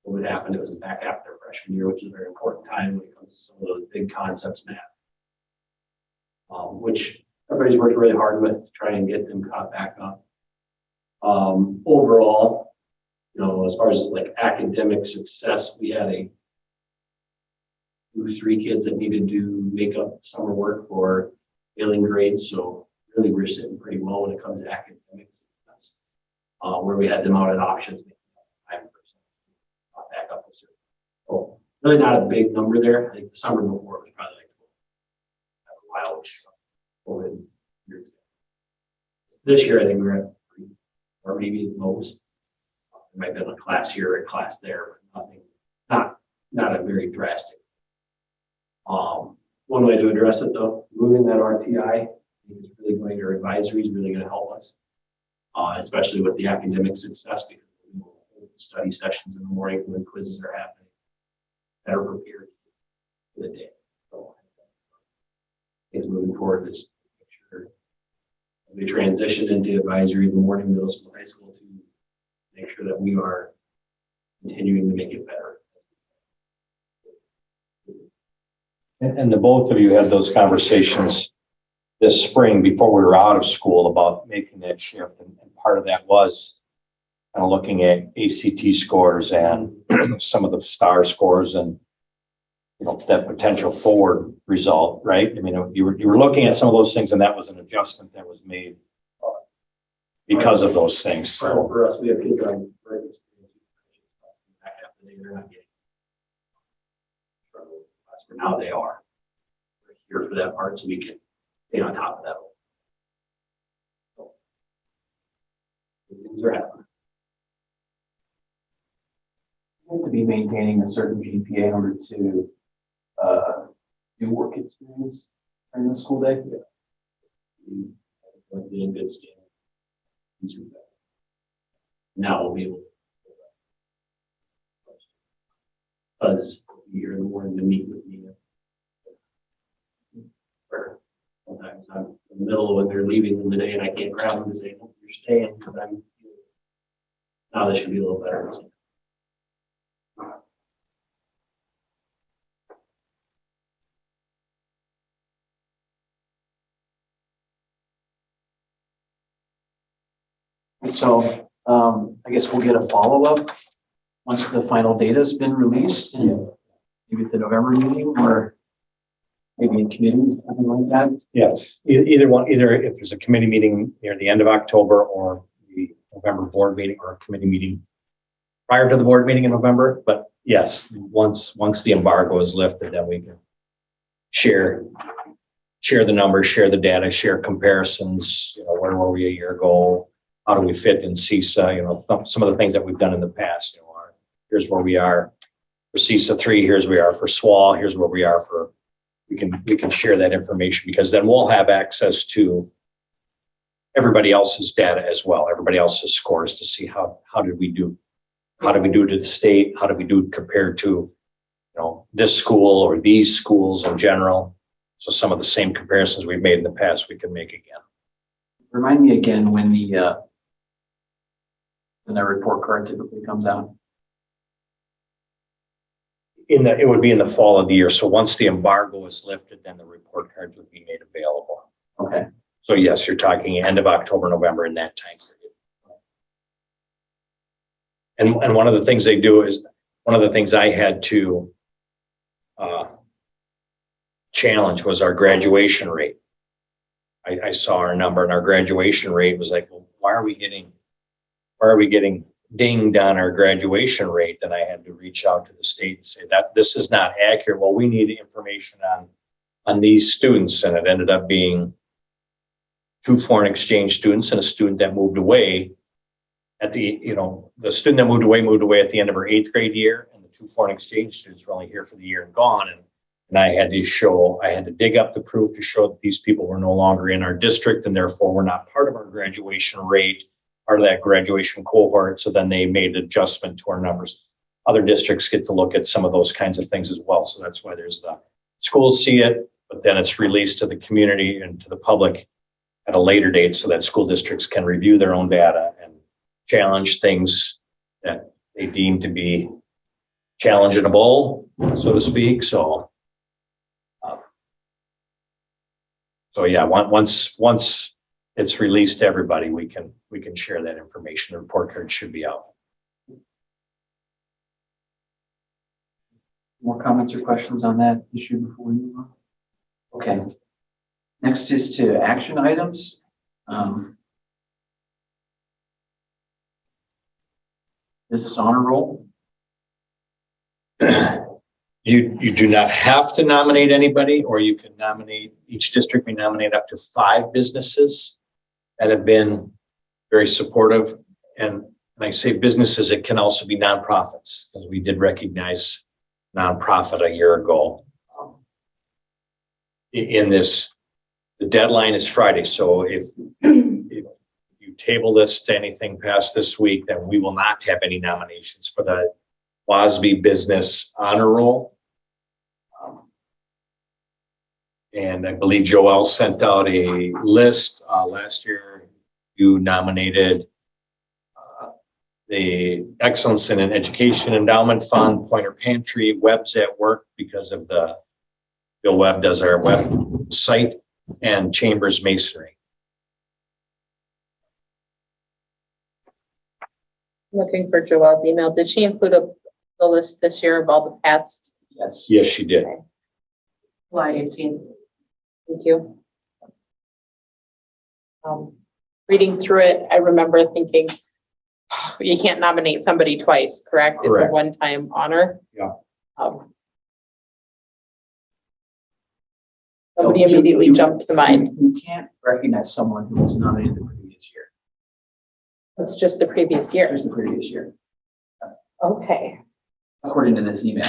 what would happen, it was back after freshman year, which is a very important time when it comes to some of those big concepts math, which everybody's worked really hard with to try and get them caught back up. Overall, you know, as far as like academic success, we had 3 kids that needed to make up summer work for failing grades. So really we're sitting pretty well when it comes to academic success, where we had them out at options, 5% back up. So really not a big number there. I think the summer before it was probably like a while, over years ago. This year, I think we're at 3, or maybe the most. There might have been a class here or a class there, but nothing, not a very drastic. One way to address it though, moving that RTI is really going to, advisory is really going to help us, especially with the academic success, because we will hold study sessions in the morning when quizzes are happening, better prepared for the day. So I think moving forward is make sure we transition into advisory in the morning, middle school, high school to make sure that we are continuing to make it better. And the both of you had those conversations this spring before we were out of school about making that shift. And part of that was kind of looking at ACT scores and some of the STAR scores and, you know, that potential forward result, right? I mean, you were looking at some of those things, and that was an adjustment that was made because of those things. So For us, we have kids on very experienced back after they're not getting. For now, they are. We're here for that part, so we can stay on top of that. So, things are happening. You have to be maintaining a certain GPA in order to do work experience during the school day. Like the in good standing. Now we'll be able to. Because you're in the morning to meet with me. Or sometimes I'm in the middle of when they're leaving in the day and I can't grab them and say, "No, you're staying," because I'm. Now this should be a little better. And so I guess we'll get a follow-up once the final data has been released and maybe at the November meeting or maybe in committee, something like that? Yes, either one, either if there's a committee meeting near the end of October or the November board meeting or a committee meeting prior to the board meeting in November. But yes, once the embargo is lifted, then we can share the numbers, share the data, share comparisons, where were we a year ago? How do we fit in CISA? Some of the things that we've done in the past, here's where we are for CISA 3, here's where we are for SWAL, here's where we are for, we can share that information because then we'll have access to everybody else's data as well, everybody else's scores to see how did we do? How did we do to the state? How did we do compared to, this school or these schools in general? So some of the same comparisons we've made in the past, we can make again. Remind me again when the report card typically comes out. It would be in the fall of the year. So once the embargo is lifted, then the report cards would be made available. Okay. So yes, you're talking end of October, November in that time period. And one of the things they do is, one of the things I had to challenge was our graduation rate. I saw our number and our graduation rate was like, well, why are we getting dinged on our graduation rate? Then I had to reach out to the state and say that this is not accurate. Well, we need information on these students. And it ended up being 2 foreign exchange students and a student that moved away at the student that moved away at the end of her 8th grade year, and the 2 foreign exchange students were only here for the year and gone. And I had to dig up the proof to show that these people were no longer in our district and therefore were not part of our graduation rate, part of that graduation cohort. So then they made an adjustment to our numbers. Other districts get to look at some of those kinds of things as well. So that's why there's the schools see it, but then it's released to the community and to the public at a later date so that school districts can review their own data and challenge things that they deem to be challengeable, so to speak. So yeah, once it's released to everybody, we can share that information. The report card should be out. More comments or questions on that issue before we move on? Okay. Next is to action items. Business honor roll. You do not have to nominate anybody, or you can nominate, each district may nominate up to 5 businesses that have been very supportive. And when I say businesses, it can also be nonprofits, because we did recognize nonprofit a year ago. The deadline is Friday. So if you table this to anything past this week, then we will not have any nominations for the WASB Business Honor Roll. And I believe Joelle sent out a list last year. You nominated the Excellence in Education Endowment Fund, Pointer Pantry, Webb's at Work, because of the Bill Webb does our website, and Chambers Masonry. Looking for Joelle's email. Did she include the list this year of all the past? Yes. Yes, she did. Okay. July 18th. Thank you. Reading through it, I remember thinking, you can't nominate somebody twice, correct? It's Correct. a one-time honor. Yeah. Somebody So you- immediately you- jumped to mind. You can't recognize someone who was nominated the previous year. It's just the previous year. Just the previous year, Okay. according to this email.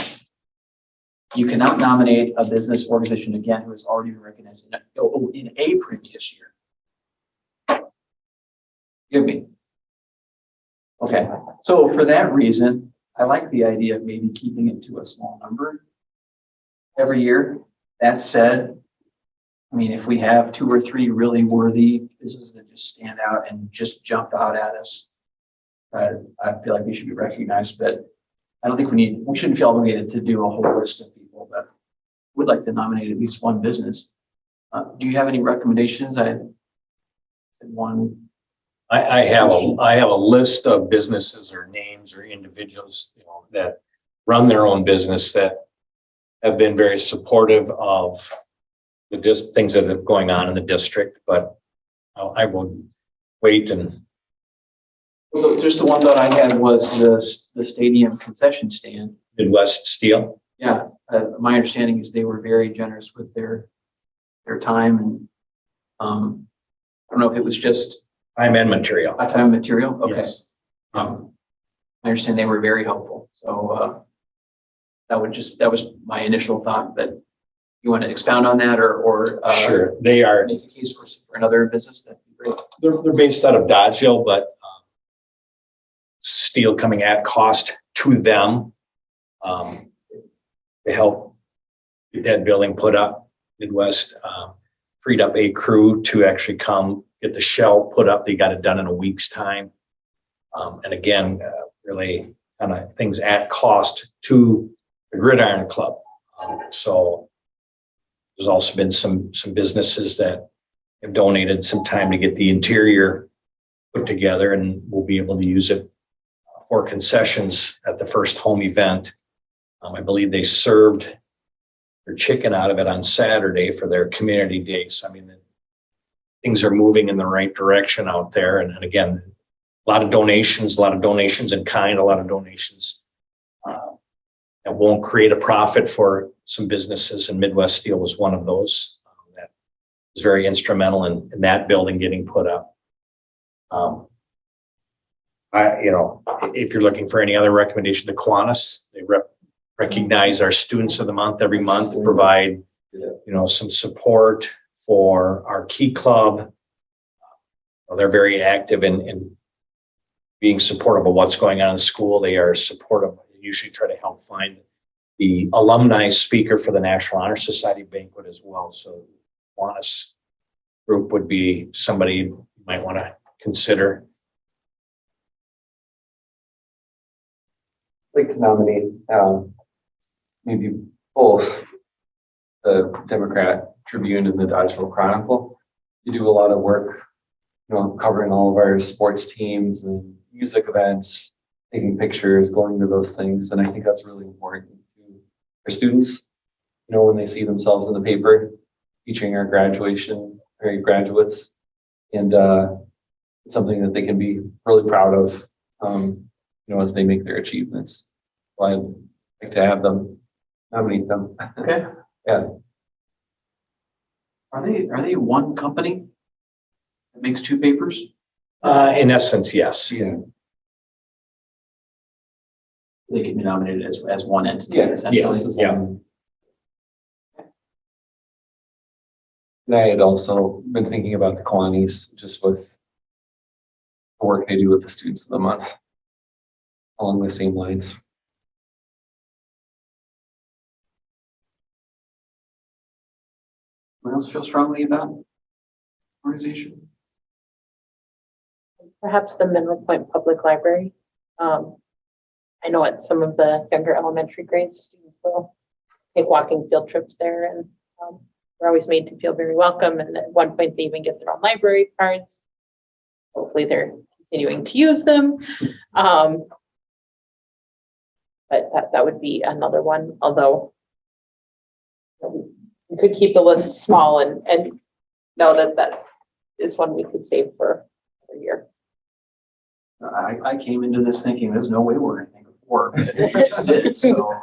You cannot nominate a business organization again who has already been recognized in a previous year. Give me. Okay, so for that reason, I like the idea of maybe keeping it to a small number every year. That said, I mean, if we have 2 or 3 really worthy businesses that just stand out and just jump out at us, I feel like they should be recognized, but I don't think we shouldn't feel obligated to do a whole list of people, but would like to nominate at least one business. Do you have any recommendations? I said one. I have a list of businesses or names or individuals, that run their own business that have been very supportive of the just things that are going on in the district, but I will wait and Well, just the one that I had was the stadium concession stand. Midwest Steel. Yeah, my understanding is they were very generous with their time and, I don't know if it was just Time and material. a time and material. Okay. Yes. I understand they were very helpful. So, that was my initial thought, but you want to expound on that or Sure, they are. make a case for another business? That'd be great. They're based out of Dodgeville, but steel coming at cost to them. To help get that building put up. Midwest freed up a crew to actually come get the shell put up. They got it done in a week's time. And again, really kind of things at cost to the Gridiron Club. So there's also been some businesses that have donated some time to get the interior put together, and we'll be able to use it for concessions at the first home event. I believe they served their chicken out of it on Saturday for their community day. So, I mean, things are moving in the right direction out there. And again, a lot of donations in kind, a lot of donations that won't create a profit for some businesses. And Midwest Steel was one of those that was very instrumental in that building getting put up. If you're looking for any other recommendation, the Kiwanis, they recognize our students of the month every month to provide, some support for our Key Club. They're very active in being supportive of what's going on in school. They are supportive. They usually try to help find the alumni speaker for the National Honor Society banquet as well. So Kiwanis group would be somebody you might want to consider. I'd like to nominate maybe both the Democrat Tribune and the Dodgeville Chronicle. You do a lot of work, covering all of our sports teams and music events, taking pictures, going to those things. And I think that's really important to our students, when they see themselves in the paper featuring our graduates. And it's something that they can be really proud of, as they make their achievements. So I'd like to have them nominate them. Okay. Yeah. Are they one company that makes two papers? In essence, yes. Yeah. They can be nominated as one entity, Yeah. essentially. Yes. Yeah. And I had also been thinking about the Kiwanis just with the work they do with the students of the month along the same lines. Anyone else feel strongly about organization? Perhaps the Mineral Point Public Library. I know at some of the younger elementary grades, students will take walking field trips there, and they're always made to feel very welcome. And at one point, they even get their own library cards. Hopefully, they're continuing to use them. But that would be another one. Although we could keep the list small and know that is one we could save for a year. I came into this thinking there's no way we're going to think of four. But it just did. So,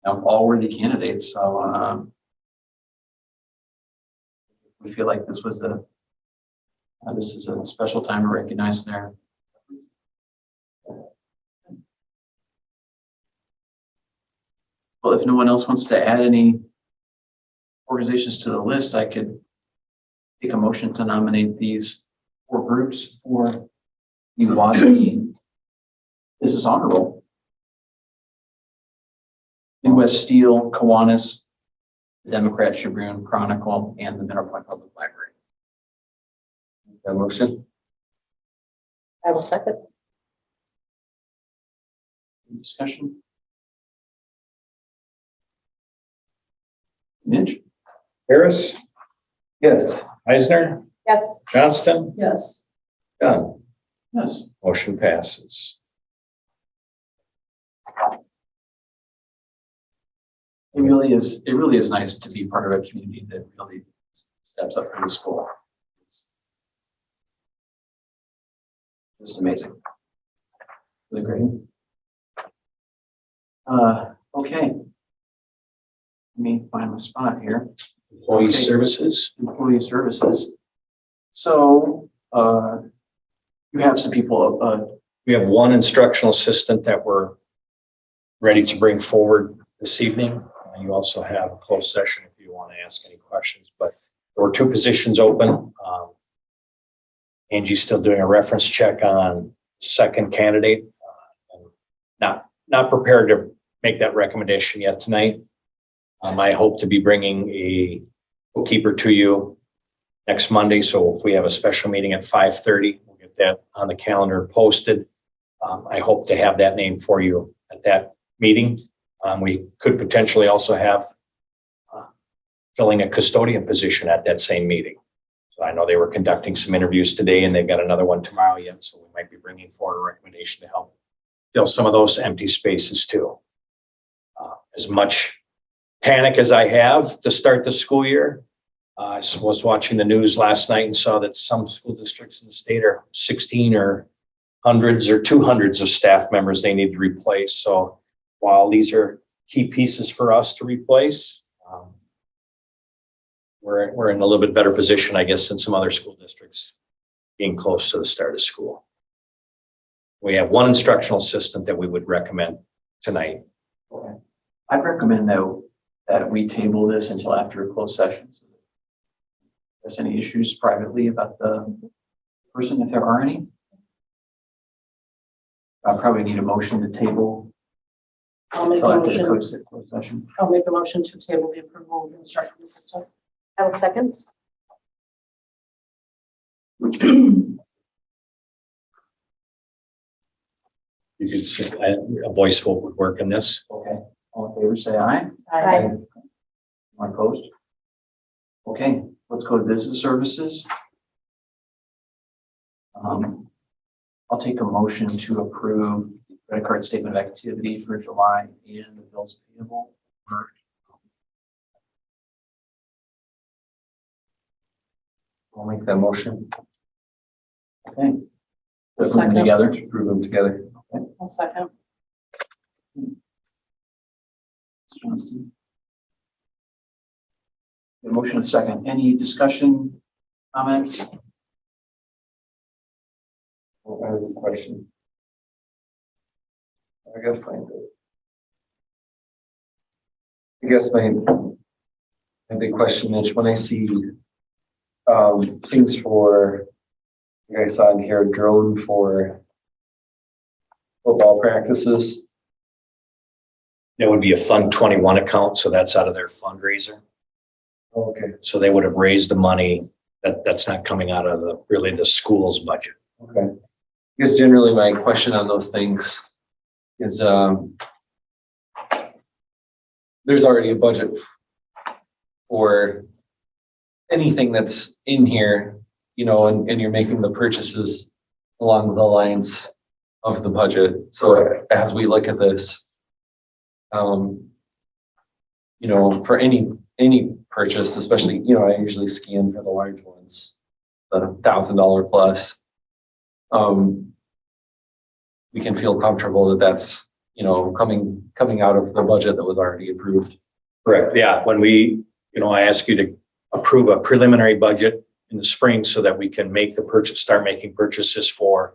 all worthy candidates. So we feel like this is a special time to recognize their. Well, if no one else wants to add any organizations to the list, I could take a motion to nominate these 4 groups for the WASB. This is honorable. Midwest Steel, Kiwanis, the Democrat Tribune, Chronicle, and the Mineral Point Public Library. That motion? I will second. Any discussion? Mitch? Harris, Yes. Eisner, Yes. Johnston, Yes. Dunn. Yes. Motion passes. It really is nice to be part of a community that really steps up for the school. It's just amazing. Really great. Okay. Let me find my spot here. Employee Okay. services. Employee services. So, you have some people, We have one instructional assistant that we're ready to bring forward this evening. You also have a closed session if you want to ask any questions, but there were two positions open. Angie's still doing a reference check on second candidate. And not prepared to make that recommendation yet tonight. I hope to be bringing a bookkeeper to you next Monday. So if we have a special meeting at 5:30, we'll get that on the calendar posted. I hope to have that name for you at that meeting. We could potentially also have filling a custodian position at that same meeting. So I know they were conducting some interviews today and they've got another one tomorrow yet. So we might be bringing forward a recommendation to help fill some of those empty spaces too. As much panic as I have to start the school year, I was watching the news last night and saw that some school districts in the state are 16 or hundreds or 200s of staff members they need to replace. So while these are key pieces for us to replace, we're in a little bit better position, I guess, than some other school districts being close to the start of school. We have one instructional assistant that we would recommend tonight. Okay. I'd recommend though that we table this until after a closed session. So if there's any issues privately about the person, if there are any, I probably need a motion to table I'll make a until after the motion, closed session. I'll make a motion to table the approval of the instructional assistant. I will second. You could say a voice vote would work in this. Okay. All in favor, say aye. Aye. Anyone opposed? Okay, let's go to business services. I'll take a motion to approve the credit card statement of activity for July and the bills payable. I'll make that motion. Okay. Let's put them Second. together. Approve them together. I'll second. Johnston. The motion and second. Any discussion, comments? I have a question. I gotta find it. I guess my big question is when I see things for, like I saw in here, drone for football practices. That would be a Fund 21 account, so that's out of their fundraiser. Okay, So they would have raised the money. That's not coming out of really the school's budget. okay. Because generally my question on those things is there's already a budget for anything that's in here, you know, and you're making the purchases along the lines of the budget. So as we look at this, you know, for any purchase, especially, you know, I usually scan for the large ones, the $1,000 plus. We can feel comfortable that that's, you know, coming out of the budget that was already approved. Correct. Yeah. When I ask you to approve a preliminary budget in the spring so that we can start making purchases for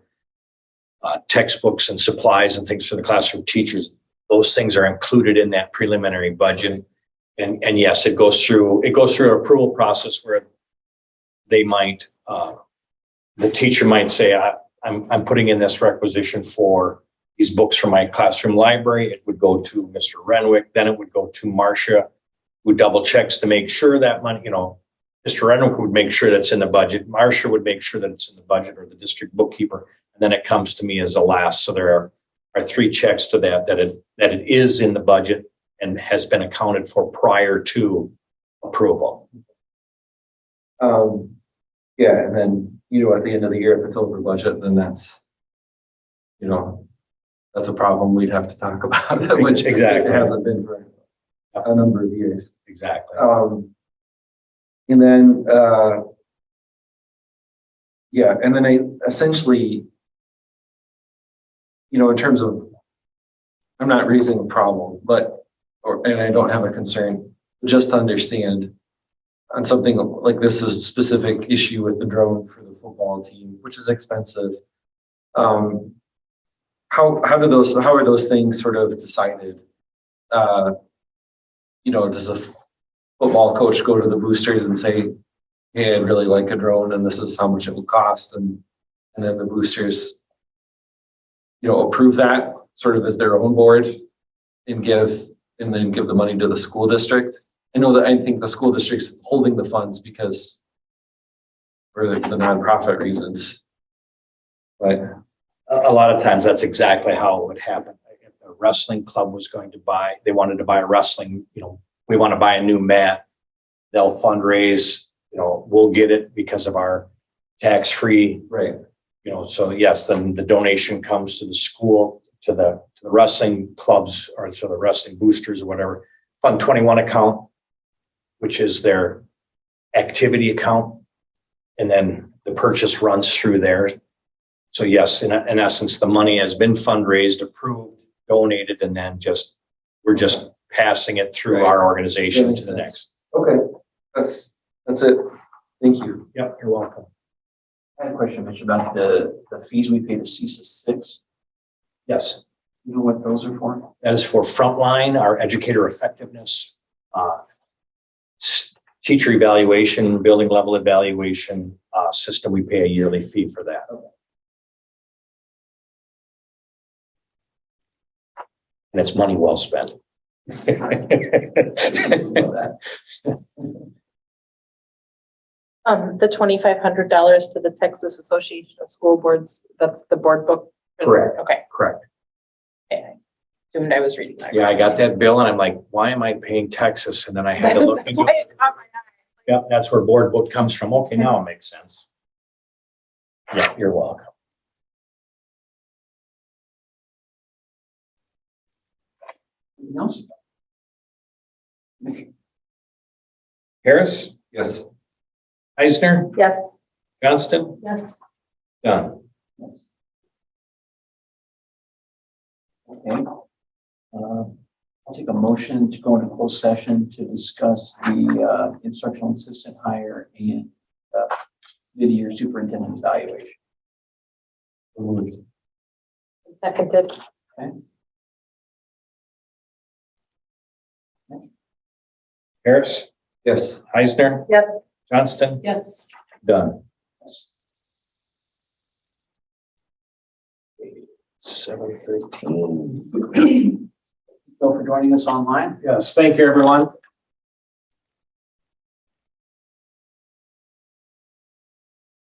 textbooks and supplies and things for the classroom teachers. Those things are included in that preliminary budget. And yes, it goes through an approval process where they might, the teacher might say, I'm putting in this requisition for these books from my classroom library. It would go to Mr. Renwick. Then it would go to Marcia, who double checks to make sure that money, Mr. Renwick would make sure that's in the budget. Marcia would make sure that it's in the budget, or the district bookkeeper. And then it comes to me as the last. So there are 3 checks to that it is in the budget and has been accounted for prior to approval. Yeah, and then, at the end of the year, if it's over budget, then that's a problem we'd have to talk about, which Exactly. it hasn't been for a number of years. Exactly. And then, yeah, and then I essentially, in terms of, I'm not raising a problem, and I don't have a concern, just to understand on something like this, is a specific issue with the drone for the football team, which is expensive. How are those things sort of decided? Does a football coach go to the boosters and say, hey, I'd really like a drone and this is how much it will cost, and then the boosters approve that sort of as their own board and then give the money to the school district? I think the school district's holding the funds because for the nonprofit reasons, but A lot of times that's exactly how it would happen. If the wrestling club was they wanted to buy a wrestling, we want to buy a new mat, they'll fundraise, we'll get it because of our tax-free, right. So yes, then the donation comes to the school, to the wrestling clubs or to the wrestling boosters or whatever. Fund 21 account, which is their activity account. And then the purchase runs through there. So yes, in essence, the money has been fundraised, approved, donated, and then we're just passing it through Right. our organization That to makes the sense. next. Okay, that's it. Thank you. Yep, you're welcome. I had a question, Mitch, about the fees we pay to CESA 6. Yes, You know what those are for? that is for frontline, our educator effectiveness, teacher evaluation, building level evaluation system. We pay a yearly fee for that. And it's money well spent. The $2,500 to the Texas Association of School Boards, that's the board book? Correct. Okay. Correct. I assumed I was reading that. Yeah, I got that bill and I'm like, why am I paying Texas? And then I had to look. That's why it caught my eye. Yep, that's where board book comes from. Okay, now it makes sense. Yeah, you're welcome. Anything else? Harris, Yes. Eisner, Yes. Johnston, Yes. Dunn. Okay. I'll take a motion to go into closed session to discuss the instructional assistant hire and mid-year superintendent evaluation. Seconded. Harris, Yes. Eisner, Yes. Johnston, Yes. Dunn. 7:13. Bill, for joining us online. Yes, thank you, everyone.